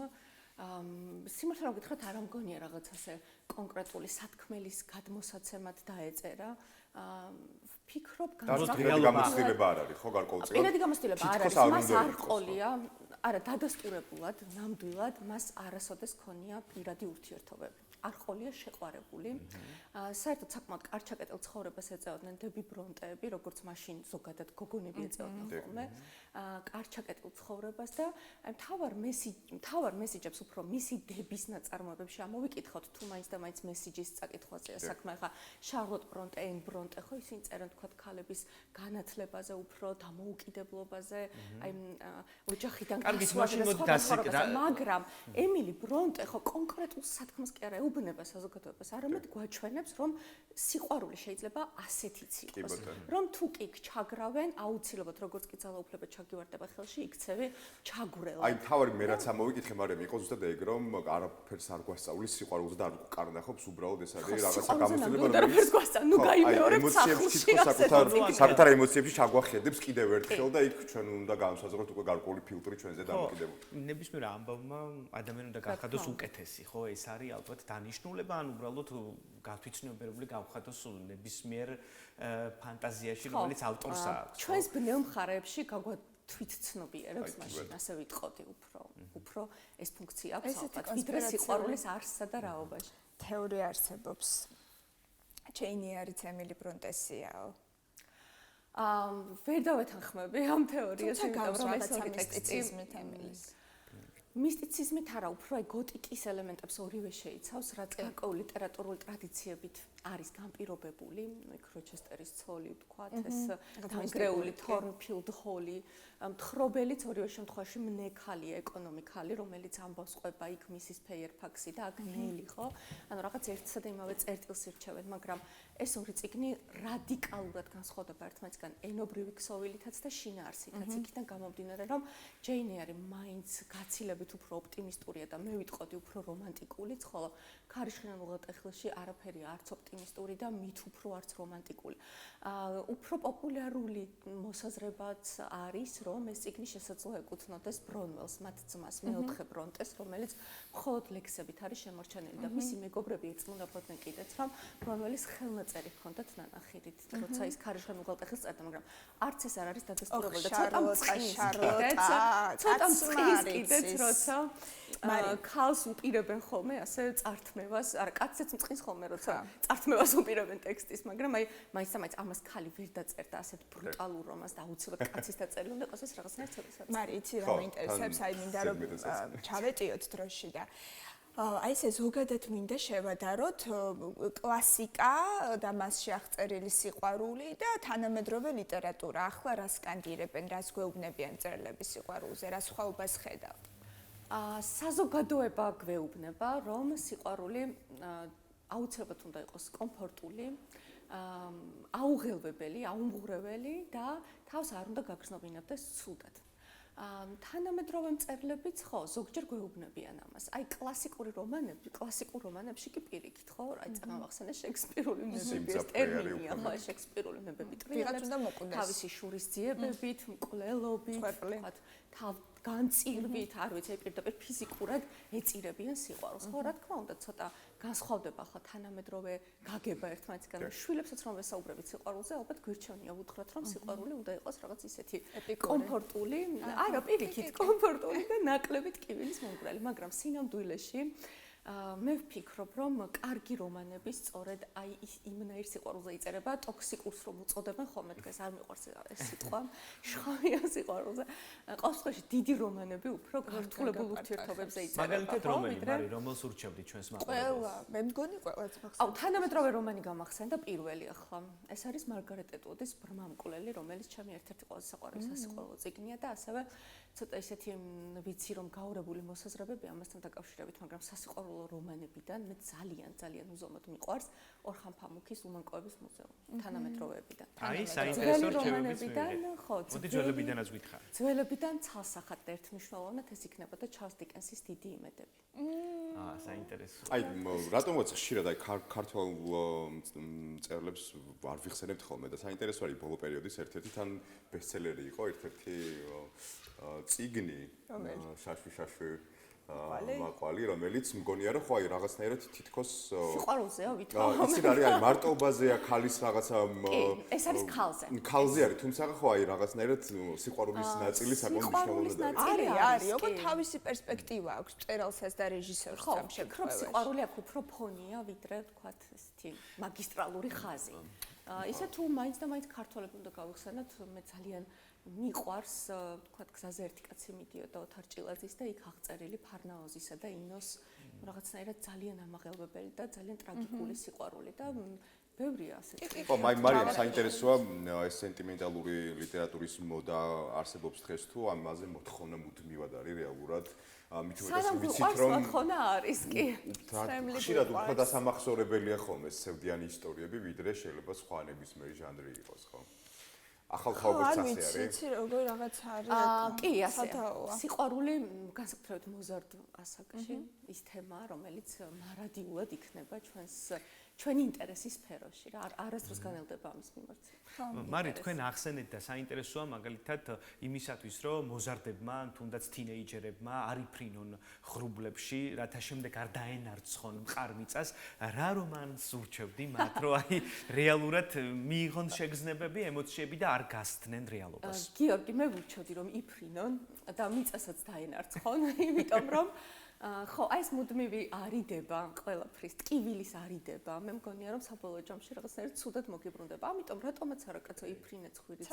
[SPEAKER 12] სიმართლე რომ გითხრათ, არ ამგონია რაღაც ასე კონკრეტული სათქმელის გადმოსაცემად დაეწერა. ვფიქრობ,
[SPEAKER 1] განსაკუთრებული გამოცდილება არ არის, ხო, გარკვეულწილად.
[SPEAKER 12] პირადი გამოცდილება არ არის, მას არ ყოლია, არა, დადასტურებულად, ნამდვილად მას არასოდეს ქონია პირადი ურთიერთობები. არ ყოლია შეყვარებული. საერთოდ საკმაოდ კარჩაკეტილ ცხოვრებას ეწეოდნენ დები ბრონტეები, როგორც მაშინ ზოგადად გოგონები ეწეოდნენ ხოლმე. კარჩაკეტილ ცხოვრებას და აი მთავარ მესიჯებს უფრო მისი დების ნაწარმოებებში ამოვიკითხოთ, თუ მაინც და მაინც მესიჯის წაკითხვაზეა საქმე. ხა შარლოტ ბრონტე, ენ ბრონტე, ხო ისინი წერენ თქვათ ქალების განათლებაზე, უფრო დამოუკიდებლობაზე, აი ოჯახიდან გასვლაზე, მაგრამ ემილი ბრონტე ხო კონკრეტულ სათქმას კი არა ეუბნება საზოგადოებას, არამედ გვაჩვენებს, რომ სიყვარული შეიძლება ასეთიც იყოს. რომ თუ კი ჩაგრავენ, აუცილებლად როგორც კი ძალაუფლება ჩაგივარდება ხელში, იქცევი ჩაგვრელად.
[SPEAKER 1] აი თავარი მე რაც ამოვიკითხე, მაგრამ იყო ზუსტად ეგ, რომ არაფერს არ გვასწავლის სიყვარულზე და არ კარნახობს, უბრალოდ ეს არის რაღაცა გამოცდილება,
[SPEAKER 12] არაფერს გვასწავლ, ნუ გაიმეორებ სახლში.
[SPEAKER 1] საკუთარ ემოციებში ჩაგვახედებს კიდევ ერთხელ და იქ ჩვენ უნდა განსაზღვროთ უკვე გარკვეული ფილტრი ჩვენზე დამოკიდებული.
[SPEAKER 2] ნებისმიერ ამბავმა ადამიანი უნდა გახადოს უკეთესი, ხო? ეს არის ალბათ დანიშნულება, ან უბრალოდ გათვითცნობიერებული გავხადოს ნებისმიერ ფანტაზიაში, რომელიც ავტორს აქვს.
[SPEAKER 12] ჩვენს ბნელ მხარეებში თვითცნობიერებს მაშინ ასე ვიტყოდი უფრო ეს ფუნქცია აქვს ალბათ ვიდრე სიყვარულის არსსა და რაობაში.
[SPEAKER 5] თეორია არსებობს. ჯეინი არის ემილი ბრონტესიაო.
[SPEAKER 12] ვერ დავეთანხმები ამ თეორიას, იმიტომ რომ ეს ორი ტექსტიზმით ემილის. მისტიციზმით არა, უფრო აი გოტიკის ელემენტებს ორივე შეიცავს, რაც გარკვეული ლიტერატურული ტრადიციებით არის განპირობებული, იქ როჩესტერის ცოლი ვთქვათ, ეს დანგრეული თორნფილდ ჰოლი, მთხრობელიც ორივე შემთხვევაში მნექალია, ეკონომიკალი, რომელიც ამბავს ყვება იქ მისის ფეიერფაქსი და აქ ნელი, ხო? ანუ რაღაც ერთსა და იმავე წერტილს ირჩევენ, მაგრამ ეს ორი წიგნი რადიკალურად განსხვავდება ერთმანეთისგან ენობრივი ქსოვილითაც და შინაარსითაც. იქიდან გამომდინარე, რომ ჯეინ ეარი მაინც გაცილებით უფრო ოპტიმისტურია და მე ვიტყოდი უფრო რომანტიკულიც, ხოლო ქარიშხიან უღელტეხილში არაფერი არც ოპტიმისტური ოპტიმისტური და მით უფრო არც რომანტიკული. უფრო პოპულარული მოსაზრებაც არის, რომ ეს წიგნი შესაძლოა ეკუთვნოდეს ბრონველს, მათ ძმას, მეოთხე ბრონტეს, რომელიც მხოლოდ ლექსებით არის შემორჩენილი და მისი მეგობრები ეწმუნებოდნენ კიდეც, რომ ბრონველის ხელნაწერი ჰქონდათ ნანახირით, როცა ის ქარიშხან უღელტეხილს წერდა, მაგრამ არც ეს არ არის დადასტურებული და ცოტა მწყის კიდეც, როცა ქალს უპირებენ ხოლმე ასე წართმევას, არა, კაცსაც მწყის ხოლმე, როცა წართმევას უპირებენ ტექსტის, მაგრამ მაინც ამას ქალი ვერ დაწერდა ასეთ ბრუტალურ რომანს და აუცილებლად კაცის დაწერილი უნდა იყოს ეს რაღაცნაირ ცოდვასაც.
[SPEAKER 5] მარი, იცი რა მეინტერესებს, აი მინდა რომ ჩავეტიოთ დროში და აი ესე ზოგადად მინდა შევადაროთ კლასიკა და მასში აღწერილი სიყვარული და თანამედროვე ლიტერატურა. ახლა რა სკანდირებენ, რას გვეუბნებიან მწერლების სიყვარულზე, რა სხვაობას ხედავთ?
[SPEAKER 12] საზოგადოება გვეუბნება, რომ სიყვარული აუცილებლად უნდა იყოს კომფორტული, აუღელვებელი, აუმღრეველი და თავს არ უნდა გაგრძნობინებდეს ცუდად. თანამედროვე მწერლებიც ხო ზოგჯერ გვეუბნებიან ამას. აი კლასიკურ რომანებში კი პირიქით ხო, აი წამახსენე შექსპირული ნებები, ეს ტერმინია ხო, შექსპირული ნებები ტრილერებს თავისი შურის ძიებებით, მკვლელობით, ხო, განწირვით, არ ვიცი, პირდაპირ ფიზიკურად ეწირებიან სიყვარულს. ხო, რა თქმა უნდა, ცოტა განსხვავდება ხო თანამედროვე გაგება ერთმანეთისგან. შვილებსაც რომ ვესაუბრებით სიყვარულზე, ალბათ გვირჩევნია უთხრათ, რომ სიყვარული უნდა იყოს რაღაც ისეთი კომფორტული, არა, პირიქით, კომფორტული და ნაკლებით კივილის მომგვრალი, მაგრამ სინამდვილეში მე ვფიქრობ, რომ კარგი რომანები სწორედ აი იმნაირ სიყვარულზე იწერება, ტოქსიკურს რომ უწოდებენ ხოლმე, დღეს არ მიყვარს ეს სიტყვა, შხამიან სიყვარულზე. ყოველთვის დიდი რომანები უფრო გართულებულ ურთიერთობებზე იწერება.
[SPEAKER 2] მაგალითად რომელი მარი, რომელს ურჩევდი ჩვენს მაყურებელს?
[SPEAKER 5] ყველა, მე მგონი ყველაც მახსოვს.
[SPEAKER 12] აუ, თანამედროვე რომანი გამახსენდა პირველი ახლა. ეს არის მარგარეტ ეტვუდის ბრმამკვლელი, რომელიც ჩემი ერთ-ერთი ყველაზე საყვარელი სასიყვარულო წიგნია და ასევე ცოტა ისეთი ვიცი რომ გაურებული მოსაზრებები ამასთან დაკავშირებით, მაგრამ სასიყვარულო რომანებიდან მე ძალიან უზომოდ მიყვარს ორხან ფამუქის უმანკოების მუზეუმი თანამედროვეებიდან.
[SPEAKER 2] აი, საინტერესო რჩევებიც
[SPEAKER 12] ხო,
[SPEAKER 2] მოდი ძველებიდანაც გითხარ.
[SPEAKER 12] ძველებიდან ცალსახად ერთმნიშვნელოვნად ეს იქნებოდა ჩარლს დიკენსის დიდი იმედები.
[SPEAKER 2] საინტერესო.
[SPEAKER 1] აი, რატომაც ხშირად აი ქართულ მწერლებს არ ვიხსენებთ ხოლმე და საინტერესო არის ბოლო პერიოდის ერთ-ერთი თან ბესტსელერი იყო, ერთ-ერთი წიგნი შაშვი მაყვალი, რომელიც მგონია რომ ხო აი რაღაცნაირად თითქოს
[SPEAKER 12] სიყვარულზეა ვითქვა.
[SPEAKER 1] იცი რა არის მარტობაზეა ქალის რაღაცა
[SPEAKER 12] ეს არის ქალზე.
[SPEAKER 1] ქალზე არის, თუმცა ხო აი რაღაცნაირად სიყვარულის ნაწილი საკმაოდ მნიშვნელოვანია.
[SPEAKER 5] არის, ოღონდ თავისი პერსპექტივა აქვს მწერალსაც და რეჟისორს ამ შემთხვევაში.
[SPEAKER 12] სიყვარული აქ უფრო ფონია, ვიდრე ვთქვათ ესეთი მაგისტრალური ხაზი. ისე თუ მაინც და მაინც ქართველები უნდა გავიხსენოთ, მე ძალიან მიყვარს, ვთქვათ, გზაზე ერთი კაცი მიდიოდა ოთარ ჭილაძის და იქ აღწერილი ფარნაოზისა და ინოს რაღაცნაირად ძალიან ამაღელვებელი და ძალიან ტრაგიკული სიყვარული და ბევრია ასეთი.
[SPEAKER 1] ხო, მარიამ საინტერესოა ეს სენტიმენტალური ლიტერატურის მოდა არსებობს დღეს თუ ამაზე მოთხოვნა მუდმივად არის რეალურად.
[SPEAKER 12] სანამ ვიცით რომ მოთხოვნა არის კი.
[SPEAKER 1] ხშირად უფრო დასამახსოვრებელია ხოლმე სევდიანი ისტორიები, ვიდრე შეიძლება სხვა ნებისმიერი ჟანრი იყოს, ხო? ახალ ხალხებს ასე არის.
[SPEAKER 5] ვიცი როგორ რაღაც არის.
[SPEAKER 12] კი, ასე. სიყვარული განსაკუთრებით მოზარდ ასაკში ის თემა, რომელიც მარადიულად იქნება ჩვენი ინტერესის სფეროში რა. არასდროს განელდება ამის მიმართ.
[SPEAKER 2] მარი, თქვენ ახსენეთ და საინტერესოა მაგალითად იმისათვის, რომ მოზარდებმა, თუნდაც თინეიჯერებმა არ იფრინონ ღრუბლებში, რათა შემდეგ არ დაენარცხონ მყარმიწას, რა რომანს ურჩევდი მათ, რომ აი რეალურად მიიღონ შეგრძნებები, ემოციები და არ გასცდნენ რეალობას.
[SPEAKER 12] გიორგი, მე ვურჩევდი რომ იფრინონ და მიწასაც დაენარცხონ, იმიტომ რომ ხო, აი ეს მუდმივი არიდება ყველაფრის, ტკივილის არიდება, მე მგონია რომ საბოლოო ჯამში რაღაცნაირად ცუდად მოგიბრუნდება. ამიტომ რატომაც არა კაცო იფრინე ცხვირიც.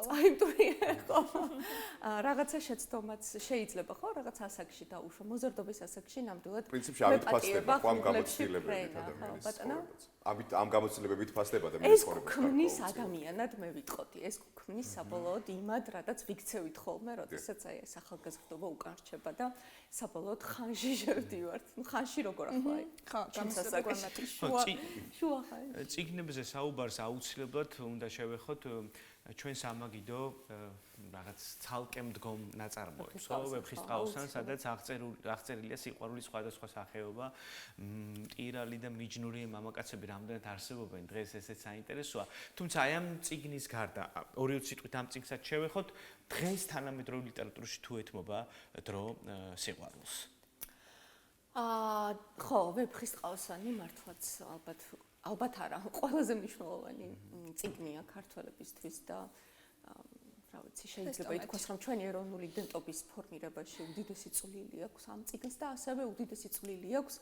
[SPEAKER 12] წაიმტვრიე ხო. რაღაცა შეცდომაც შეიძლება ხო, რაღაც ასაკში დაუშვა, მოზარდობის ასაკში ნამდვილად.
[SPEAKER 1] პრინციპში ამით ფასდება ხო ამ გამოცდილებებით ადამიანის ცხოვრებას. ამ გამოცდილებებით ფასდება ადამიანის ცხოვრებას.
[SPEAKER 12] ეს ქმნის ადამიანად მე ვიტყოდი, ეს ქმნის საბოლოოდ იმად, რადაც ვიქცევით ხოლმე, როდესაც აი ეს ახალგაზრდობა უკან რჩება და საბოლოოდ ხან ხანში შევდივართ. ნუ ხანში როგორ ახლა აი?
[SPEAKER 5] ხო, გამოსასაკუთრებით.
[SPEAKER 12] შუა ხანი.
[SPEAKER 2] წიგნებზე საუბარს აუცილებლად უნდა შევეხოთ ჩვენ სამაგიდო რაღაც ცალკე მდგომ ნაწარმოებს, ხო, ვეფხისტყაოსთან, სადაც აღწერილია სიყვარულის სხვადასხვა სახეობა, მტირალი და მიჯნური მამაკაცები რამდენად არსებობენ დღეს, ესეც საინტერესოა. თუმცა აი ამ წიგნის გარდა, ორი სიტყვით ამ წიგნსაც შევეხოთ, დღეს თანამედროვე ლიტერატურაში თუ ეთმობა დრო სიყვარულს.
[SPEAKER 12] ხო, ვეფხისტყაოსანი მართლაც ალბათ არა, ყველაზე მნიშვნელოვანი წიგნია ქართველებისთვის და რა ვიცი, შეიძლება ითქვას, რომ ჩვენი ეროვნული იდენტობის ფორმირებაში უდიდესი წვლილი აქვს ამ წიგნს და ასევე უდიდესი წვლილი აქვს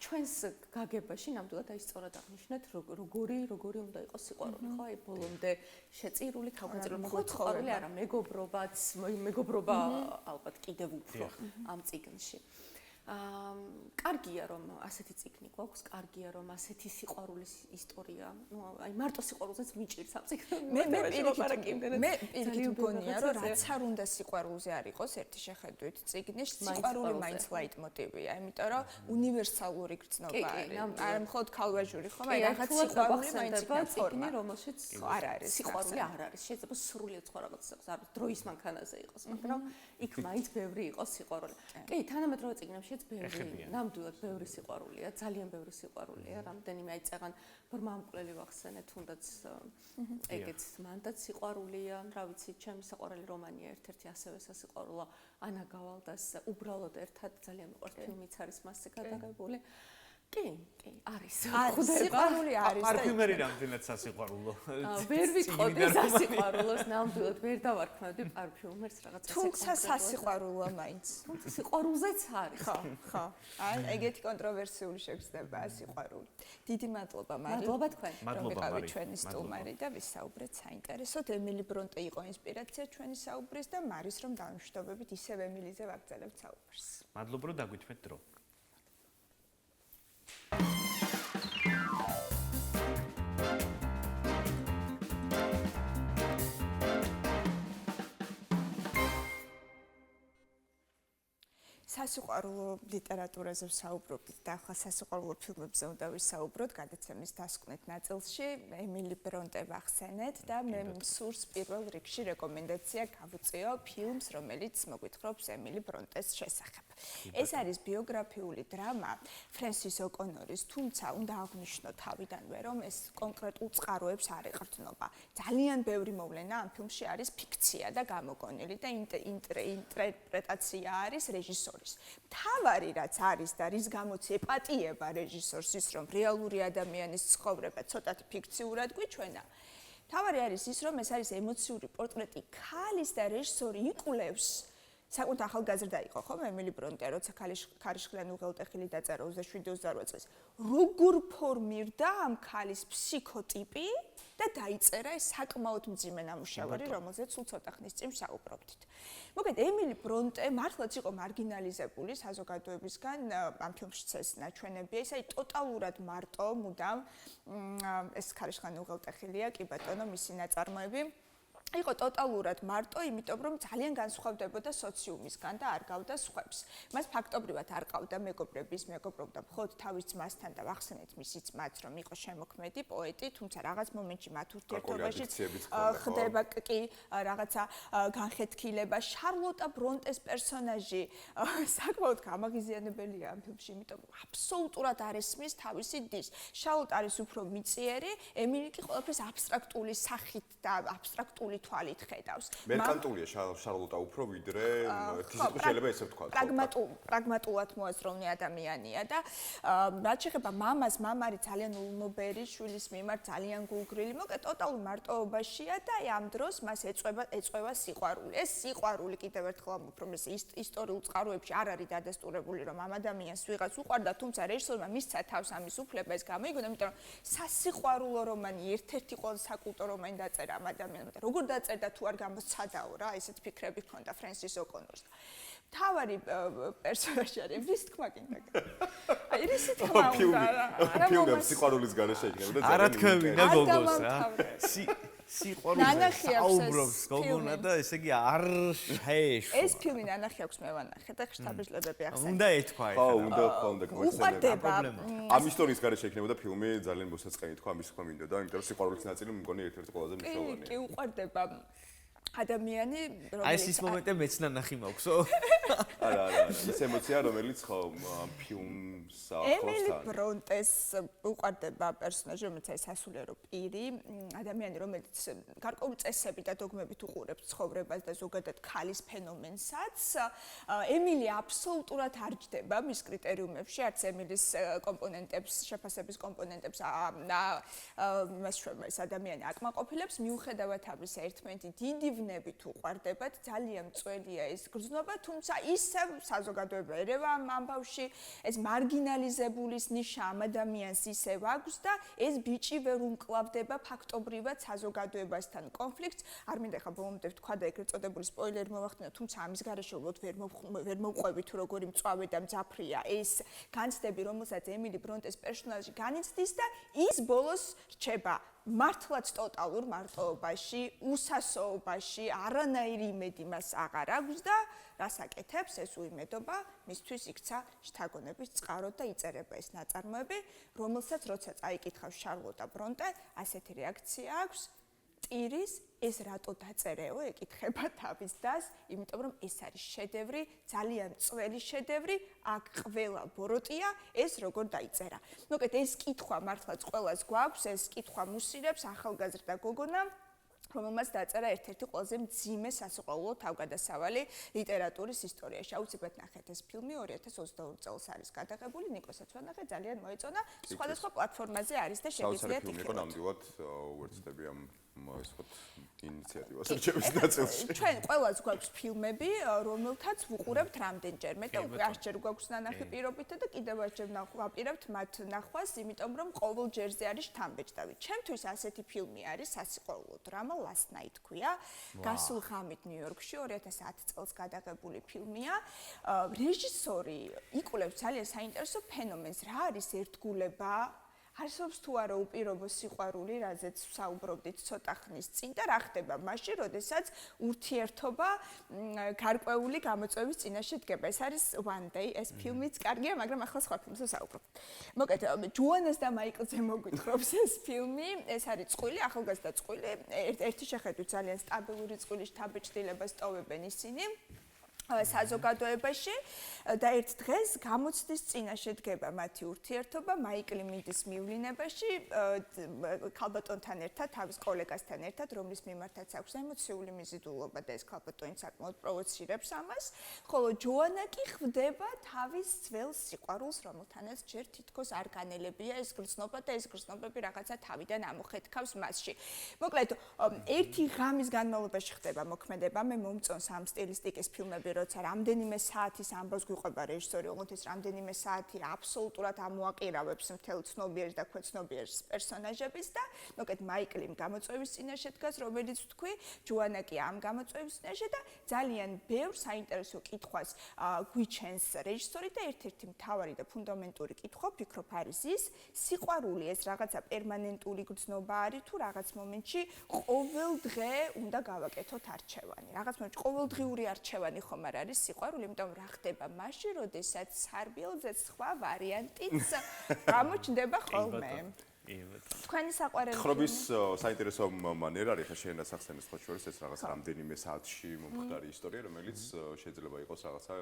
[SPEAKER 12] ჩვენს გაგებაში, ნამდვილად აი სწორად აღნიშნეთ, როგორი უნდა იყოს სიყვარული, ხო, აი ბოლომდე შეწირული, თავგანწირული, მხოლოდ სიყვარული არა, მეგობრობა ალბათ კიდევ უფრო ამ წიგნში. კარგია რომ ასეთი წიგნი გვაქვს, კარგია რომ ასეთი სიყვარულის ისტორია, ну აი მარტო სიყვარულზეც მიჭირს ამ წიგნს.
[SPEAKER 5] მე პირიქით მგონია რომ რაც არ უნდა სიყვარულზე არ იყოს ერთი შეხედვით წიგნის სიყვარული მაინც ლაიტმოტივია, იმიტომ რომ უნივერსალური გრძნობა არის. არ მხოლოდ ქალვაჟური ხომ, აი რაღაც სიყვარული მაინც იქნება
[SPEAKER 12] წიგნი, რომელშიც
[SPEAKER 5] არ არის
[SPEAKER 12] სიყვარული არ არის. შეიძლება სრულიად სხვა რაღაც არ დროის მანქანაზე იყოს, მაგრამ იქ მაინც ბევრი იყოს სიყვარული. კი, თანამედროვე წიგნებში ნამდვილად ბევრი სიყვარულია, ძალიან ბევრი სიყვარულია, რამდენიმე აი წეგან ბრმამკვლელი ვახსენე, თუნდაც ეგეც მანდაც სიყვარულია, რა ვიცი, ჩემი საყვარელი რომანია ერთ-ერთი ასევე სასიყვარულო ანა გავალდას უბრალოდ ერთად ძალიან მიყვარს ფილმიც არის მასზე გადაღებული. კი, არის.
[SPEAKER 5] სიყვარული არის და
[SPEAKER 2] პარფიუმერი რამდენად სასიყვარულო.
[SPEAKER 12] ვერ ვიტყოდი სასიყვარულოს, ნამდვილად ვერ დავარქმევდი პარფიუმერს რაღაცა.
[SPEAKER 5] თუმცა სასიყვარულოა მაინც.
[SPEAKER 12] სიყვარულზეც არის.
[SPEAKER 5] ხო. აი, ეგეთი კონტროვერსიული შეგრძნებაა სიყვარული. დიდი მადლობა, მარი.
[SPEAKER 12] მადლობა თქვენ.
[SPEAKER 2] მადლობა, მარი.
[SPEAKER 5] ჩვენი სტუმარი და ვისაუბრეთ საინტერესოდ. ემილი ბრონტე იყო ინსპირაცია ჩვენი საუბრის და მარის რომ დავიმშვიდობებით ისევ ემილიზე ვაგრძელებთ საუბარს.
[SPEAKER 2] მადლობა რომ დაგვითმეთ დრო.
[SPEAKER 5] სასიყვარულო ლიტერატურაზე ვსაუბრობთ და ახლა სასიყვარულო ფილმებზე უნდა ვისაუბროთ გადაცემის დასკვნით ნაწილში. ემილი ბრონტე ვახსენეთ და მე მსურს პირველ რიგში რეკომენდაცია გავუწიო ფილმს, რომელიც მოგვითხრობს ემილი ბრონტეს შესახებ. ეს არის ბიოგრაფიული დრამა ფრენსის ოკონორის, თუმცა უნდა აღვნიშნო თავიდანვე, რომ ეს კონკრეტულ წყაროებს არ ეყრდნობა. ძალიან ბევრი მოვლენა ამ ფილმში არის ფიქცია და გამოგონილი და ინტერპრეტაცია არის რეჟისორის. თავარი რაც არის და რის გამოც ეპატიება რეჟისორს ის, რომ რეალური ადამიანის ცხოვრება ცოტათი ფიქციურად გვიჩვენა. თავარი არის ის, რომ ეს არის ემოციური პორტრეტი ქალის და რეჟისორი იკვლევს საკუთარ ახალგაზრდა იყო, ხო, ემილი ბრონტე, როცა ქარიშხლიანი უღელტეხილი დაწერა 27-28 წელს. როგორ ფორმირდა ამ ქალის ფსიქოტიპი და დაიწერა ეს საკმაოდ მძიმე ნამუშევარი, რომელზეც სულ ცოტა ხნის წინ ვსაუბრობდით. მოგეთ, ემილი ბრონტე მართლაც იყო მარგინალიზებული საზოგადოებისგან, ამ ფილმშიც ეს ნაჩვენებია, ის აი ტოტალურად მარტო, მუდამ ეს ქარიშხლიანი უღელტეხილია, კი ბატონო, მისი ნაწარმოები იყო ტოტალურად მარტო, იმიტომ რომ ძალიან განსხვავდებოდა სოციუმისგან და არ გავდა სხვებს. მას ფაქტობრივად არ ყავდა მეგობრების, მეგობრობდა მხოლოდ თავის ძმასთან და ვახსენეთ მისი ძმაც, რომ იყო შემოქმედი პოეტი, თუმცა რაღაც მომენტში მათ ურთიერთობაშიც ხდება კი რაღაცა განხეთქილება. შარლოტა ბრონტეს პერსონაჟი საკმაოდ გამაღიზიანებელია ამ ფილმში, იმიტომ რომ აბსოლუტურად არ ესმის თავისი დის. შარლოტა არის უფრო მიწიერი, ემილი კი ყველაფერს აბსტრაქტული სახით და აბსტრაქტული თვალით ხედავს.
[SPEAKER 1] მერკანტულია შარლოტა უფრო ვიდრე შეიძლება ესე ვთქვა.
[SPEAKER 5] პრაგმატულად მოაზროვნე ადამიანია და რაც შეეხება მამას, მამა არის ძალიან უულმობერი, შვილის მიმართ ძალიან გულგრილი, მოკლედ ტოტალურ მარტოობაშია და აი ამ დროს მას ეწვევა სიყვარული. ეს სიყვარული კიდევ ერთხელ უფრო ეს ისტორიულ წყაროებში არ არის დადასტურებული, რომ ამ ადამიანს ვიღაც უყვარდა, თუმცა რეჟისორმა მისცა თავს ამის უფლება ეს გამოიგონა, იმიტომ რომ სასიყვარულო რომანი ერთ-ერთი ყველაზე საკულტო რომანი დაწერა ამ ადამიანმა. როგორ დაწერდა თუ არ გამოსცადაო რა, ესეც ფიქრები ჰქონდა ფრენსის ოკონორს. თავარი პერსონაჟი არის, ვის თქმა კიდე. აი, რისი თქმა უნდა რა.
[SPEAKER 1] ფილმი სიყვარულის გარეშე იქნება და
[SPEAKER 2] არა თქვენინა გოგოს რა. სიყვარულზე საუბრობს გოგონა და ესე იგი არ შეეშვა.
[SPEAKER 5] ეს ფილმი ნანახი აქვს მე ვანახე და ხშტაბეჟლებები ახსენე.
[SPEAKER 2] უნდა ეთქვა
[SPEAKER 1] ხო, უნდა
[SPEAKER 5] უყვარდება.
[SPEAKER 1] ამ ისტორიის გარეშე ექნებოდა ფილმი ძალიან მოსაწყენი თქვა ამის თქვა მინდოდა, იმიტომ რომ სიყვარულის ნაწილი მგონი ერთ-ერთი ყველაზე მნიშვნელოვანია.
[SPEAKER 5] კი, უყვარდება ადამიანი,
[SPEAKER 2] რომელიც აი ეს მომენტი მეც ნანახი მაქვსო?
[SPEAKER 1] არა, ის ემოცია, რომელიც ხო ამ ფილმს ახლავს.
[SPEAKER 5] ემილი ბრონტეს უყვარდება პერსონაჟი, რომელიც აი სასულიერო პირი, ადამიანი, რომელიც გარკვეული წესები და დოგმებით უყურებს ცხოვრებას და ზოგადად ქალის ფენომენსაც. ემილი აბსოლუტურად არ ჯდება მის კრიტერიუმებში, არც ემილის კომპონენტებს, შეფასების კომპონენტებს ეს ადამიანი აკმაყოფილებს, მიუხედავად ამისა, ერთმანეთი დიდი ვნებით უყვარდებათ, ძალიან მწველია ეს გრძნობა, თუმცა ისევ საზოგადოება ერევა ამ ბავში, ეს მარგინალიზებულის ნიშა ამ ადამიანს ისევ აქვს და ეს ბიჭი ვერ უმკლავდება ფაქტობრივად საზოგადოებასთან კონფლიქტს. არ მინდა ხა ბოლომდე ვთქვა და ეგრეთ წოდებული სპოილერი მოვახდინო, თუმცა ამის გარეშე უბრალოდ ვერ მოვყვები თუ როგორი მწვავე და მძაფრია ეს განცდები, რომელსაც ემილი ბრონტეს პერსონაჟი განიცდის და ის ბოლოს რჩება მართლაც ტოტალურ მარტოობაში, უსასოობაში, არანაირი იმედი მას აღარ აქვს და რას აკეთებს ეს უიმედობა, მისთვის იქცა შთაგონების წყარო და იწერება ეს ნაწარმოები, რომელსაც როცა წაიკითხავს შარლოტა ბრონტე, ასეთი რეაქცია აქვს. ტირის ეს რატო დაწერეო, ეკითხება თავის დას, იმიტომ რომ ეს არის შედევრი, ძალიან წველი შედევრი, აქ ყველა ბოროტია, ეს როგორ დაიწერა. მოკეთ ეს კითხვა მართლაც ყველას გვაქვს, ეს კითხვა მუსირებს ახალგაზრდა გოგონა, რომელმაც დაწერა ერთ-ერთი ყველაზე მძიმე სასიყვარულო თავგადასავალი ლიტერატურის ისტორიაში. აუცილებლად ნახეთ ეს ფილმი 2022 წელს არის გადაღებული, ნიკოსაც ვანახე, ძალიან მოეწონა. სხვადასხვა პლატფორმაზე არის და შეგიძლიათ
[SPEAKER 1] იქნებ. საოცარი ფილმი იყო, ნამდვილად უერთდები ამ ესოთ ინიციატივას რჩევის ნაწილში.
[SPEAKER 5] ჩვენ ყველას გვაქვს ფილმები, რომელთაც ვუყურებთ რამდენჯერმე და უკვე 100 ჯერ გვაქვს ნანახი პირობითად და კიდევ 100 ჯერ ვაპირებთ მათ ნახვას, იმიტომ რომ ყოველ ჯერზე არის შთამბეჭდავი. ჩემთვის ასეთი ფილმი არის სასიყვარულო დრამა Last Night ქვია. გასულ ღამით ნიუ-იორკში 2010 წელს გადაღებული ფილმია. რეჟისორი იკვლევს ძალიან საინტერესო ფენომენს, რა არის ერთგულება არსებობს თუ არა უპირობო სიყვარული, რაზეც საუბრობდით ცოტა ხნის წინ და რა ხდება მაშინ, როდესაც ურთიერთობა გარკვეული გამოწვევის წინაშე დგება. ეს არის One Day, ეს ფილმიც კარგია, მაგრამ ახლა სხვა ფილმზე საუბრობ. მოკეთ, ჯოანას და მაიკლზე მოგვითხრობს ეს ფილმი, ეს არის წყვილი, ახალგაზრდა წყვილი, ერთი შეხედვით ძალიან სტაბილური წყვილი შთაბეჭდილებას ტოვებენ ისინი. საზოგადოებაში და ერთ დღეს გამოცდის წინაშე დგება მათი ურთიერთობა, მაიკლი მიდის მივლინებაში ქალბატონთან ერთად, თავის კოლეგასთან ერთად, რომლის მიმართაც აქვს ემოციული მიზიდულობა და ეს ქალბატონი საკმაოდ პროვოცირებს ამას, ხოლო ჯოანა კი ხვდება თავის ძველ სიყვარულს, რომელთანაც ჯერ თითქოს არ განელებია ეს გრძნობა და ეს გრძნობები რაღაცა თავიდან ამოხეთქავს მასში. მოკლედ, ერთი ღამის განმავლობაში ხდება მოქმედება, მე მომწონს ამ სტილისტიკის ფილმები, როცა რამდენიმე საათის ამბავს გვიყვება რეჟისორი, ოღონდ ეს რამდენიმე საათი აბსოლუტურად ამოაყირავებს მთელ ცნობიერს და ქვეცნობიერს პერსონაჟების და მოკეთ მაიკლიმ გამოწვევის წინაშე დგას, რომელიც ვთქვი, ჯოანა კი ამ გამოწვევის წინაშე და ძალიან ბევრ საინტერესო კითხვას გვიჩენს რეჟისორი და ერთ-ერთი მთავარი და ფუნდამენტური კითხვა ვფიქრობ არის ის, სიყვარული ეს რაღაცა პერმანენტული გრძნობა არის თუ რაღაც მომენტში ყოველ დღე უნდა გავაკეთოთ არჩევანი. რაღაც მომენტში ყოველდღიური არჩევანი ხომ არ არის სიყვარული, იმიტომ რა ხდება მაშინ, როდესაც სარბილზე სხვა ვარიანტიც გამოჩნდება ხოლმე. თქვენი საყვარელი
[SPEAKER 1] ხრობის საინტერესო მანერა არის ხა შენ ასახსენეს ხო შორის ეს რაღაც რამდენიმე საათში მომხდარი ისტორია, რომელიც შეიძლება იყოს რაღაცა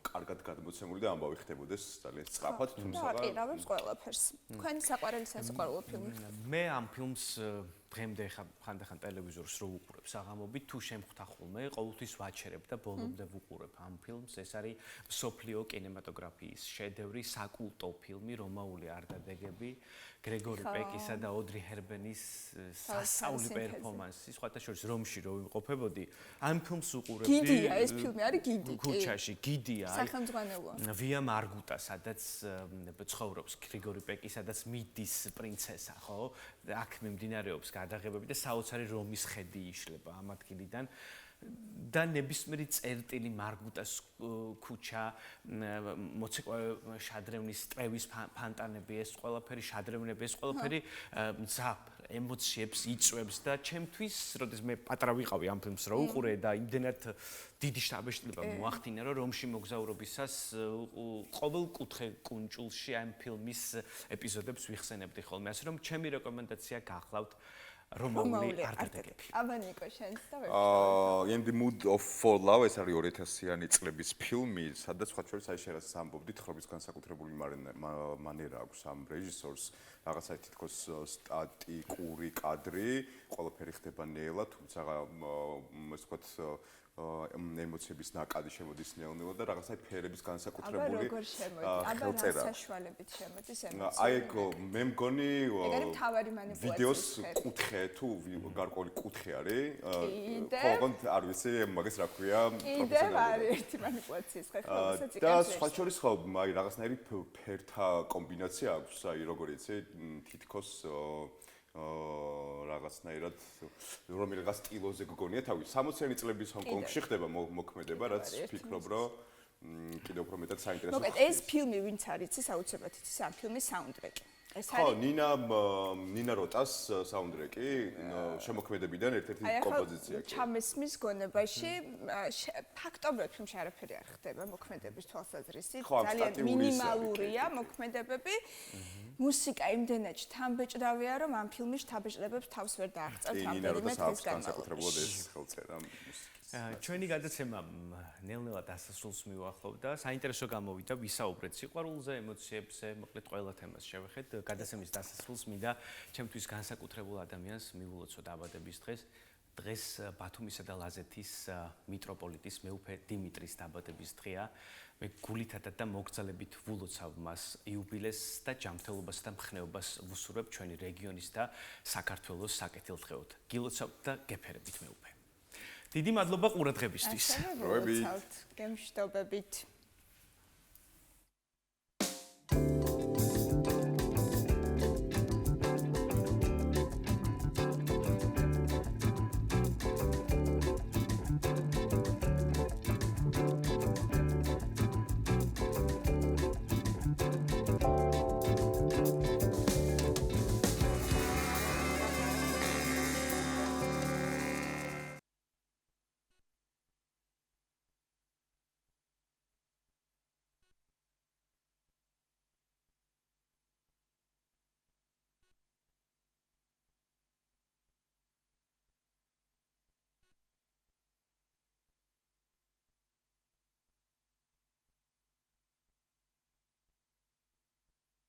[SPEAKER 1] კარგად გადმოცემული და ამბავი ხდებოდეს ძალიან სწრაფად, თუმცა
[SPEAKER 5] აკირავებს ყველაფერს. თქვენი საყვარელი სასიყვარულო ფილმი?
[SPEAKER 2] მე ამ ფილმს დღემდე ხანდახან ტელევიზორს რო ვუყურებ საღამობით, თუ შემხვდა ხოლმე, ყოველთვის ვაჩერებ და ბოლომდე ვუყურებ ამ ფილმს. ეს არის მსოფლიო კინემატოგრაფიის შედევრი, საკულტო ფილმი, რომაული არდადეგები, გრეგორი პეკისა და ოდრი ჰერბენის სასწაული პერფორმანსი. სხვათა შორის რომში რო ვიმყოფებოდი, ამ ფილმს უყურებდი.
[SPEAKER 5] გიდია ეს ფილმი არის გიდი.
[SPEAKER 2] ქუჩაში გიდია.
[SPEAKER 5] სახელმძღვანელოა.
[SPEAKER 2] ვია მარგუტა, სადაც ცხოვრობს გრეგორი პეკი, სადაც მიდის პრინცესა, ხო? აქ მიმდინარეობს გადაღებები და საოცარი რომის ხედი იშლება ამ ადგილიდან. და ნებისმიერი წერტილი მარგუტას ქუჩა, მოცეკვავე შადრევნის ტრევის ფანტანები, ეს ყველაფერი შადრევნები, ეს ყველაფერი მძაფ ემოციებს იწვევს და ჩემთვის, როდის მე პატარა ვიყავი ამ ფილმს რა უყურე და იმდენად დიდი შთაბეჭდილება მოახდინა, რომ რომში მოგზაურობისას ყოველ კუთხე კუნჭულში ამ ფილმის ეპიზოდებს ვიხსენებდი ხოლმე, ასე რომ ჩემი რეკომენდაცია გახლავთ რომაული არტეტეკები.
[SPEAKER 5] აბა ნიკო შენს და
[SPEAKER 1] In the Mood for Love ეს არის 2000-იანი წლების ფილმი, სადაც სხვა შორის აი შეიძლება სამბობდით, ხრობის განსაკუთრებული მანერა აქვს ამ რეჟისორს, რაღაცა თითქოს სტატიკური კადრი, ყველაფერი ხდება ნელა, თუმცა ასე ვთქვათ ემოციების ნაკადი შემოდის ნელ-ნელა და რაღაცა ფერების განსაკუთრებული
[SPEAKER 5] აბა როგორ შემოდის? აბა რა საშუალებით შემოდის ემოციები?
[SPEAKER 1] აი მე მგონი
[SPEAKER 5] ეგარი თავარი მანიპულაციის
[SPEAKER 1] ვიდეოს კუთხე თუ გარკვეული კუთხე არის ხო ოღონდ არ ვიცი მაგას რა ქვია
[SPEAKER 5] კიდევ არის ერთი მანიპულაციის ხე ხოლმესაც
[SPEAKER 1] და სხვა შორის ხო აი რაღაცნაირი ფერთა კომბინაცია აქვს აი როგორ იცი თითქოს რაღაცნაირად რომელიღაც სტილოზე გგონია თავი 60-იანი წლების ჰონკონგში ხდება მოქმედება რაც ვფიქრობ რომ კიდევ უფრო მეტად საინტერესო
[SPEAKER 5] მოგეთ ეს ფილმი ვინც არის იცი საუცებად იცი ამ ფილმის საუნდტრეკი ეს
[SPEAKER 1] ხო ნინა როტას საუნდტრეკი შემოქმედებიდან ერთ-ერთი კომპოზიცია კი
[SPEAKER 5] ჩამესმის გონებაში ფაქტობრივად ფილმში არაფერი არ ხდება მოქმედების თვალსაზრისით ძალიან მინიმალურია მოქმედებები მუსიკა იმდენად შთამბეჭდავია რომ ამ ფილმის შთაბეჭდებებს თავს ვერ დააღწევთ რამდენიმე დღის განმავლობაში
[SPEAKER 1] ეს ხელწერა
[SPEAKER 2] ჩვენი გადაცემა ნელ-ნელა დასასრულს მივახლოვდა. საინტერესო გამოვიდა, ვისაუბრეთ სიყვარულზე, ემოციებზე, მოკლედ ყველა თემას შევეხეთ. გადაცემის დასასრულს მინდა ჩემთვის განსაკუთრებულ ადამიანს მივულოცო დაბადების დღეს. დღეს ბათუმისა და ლაზეთის მიტროპოლიტის მეუფე დიმიტრის დაბადების დღეა. მე გულითადად და მოგრძალებით ვულოცავ მას იუბილეს და ჯანმრთელობას და მხნეობას ვუსურვებ ჩვენი რეგიონის და საქართველოს საკეთილდღეოდ. გილოცავთ და გეფერებით მეუფე. დიდი მადლობა ყურადღებისთვის.
[SPEAKER 5] გემშვიდობებით.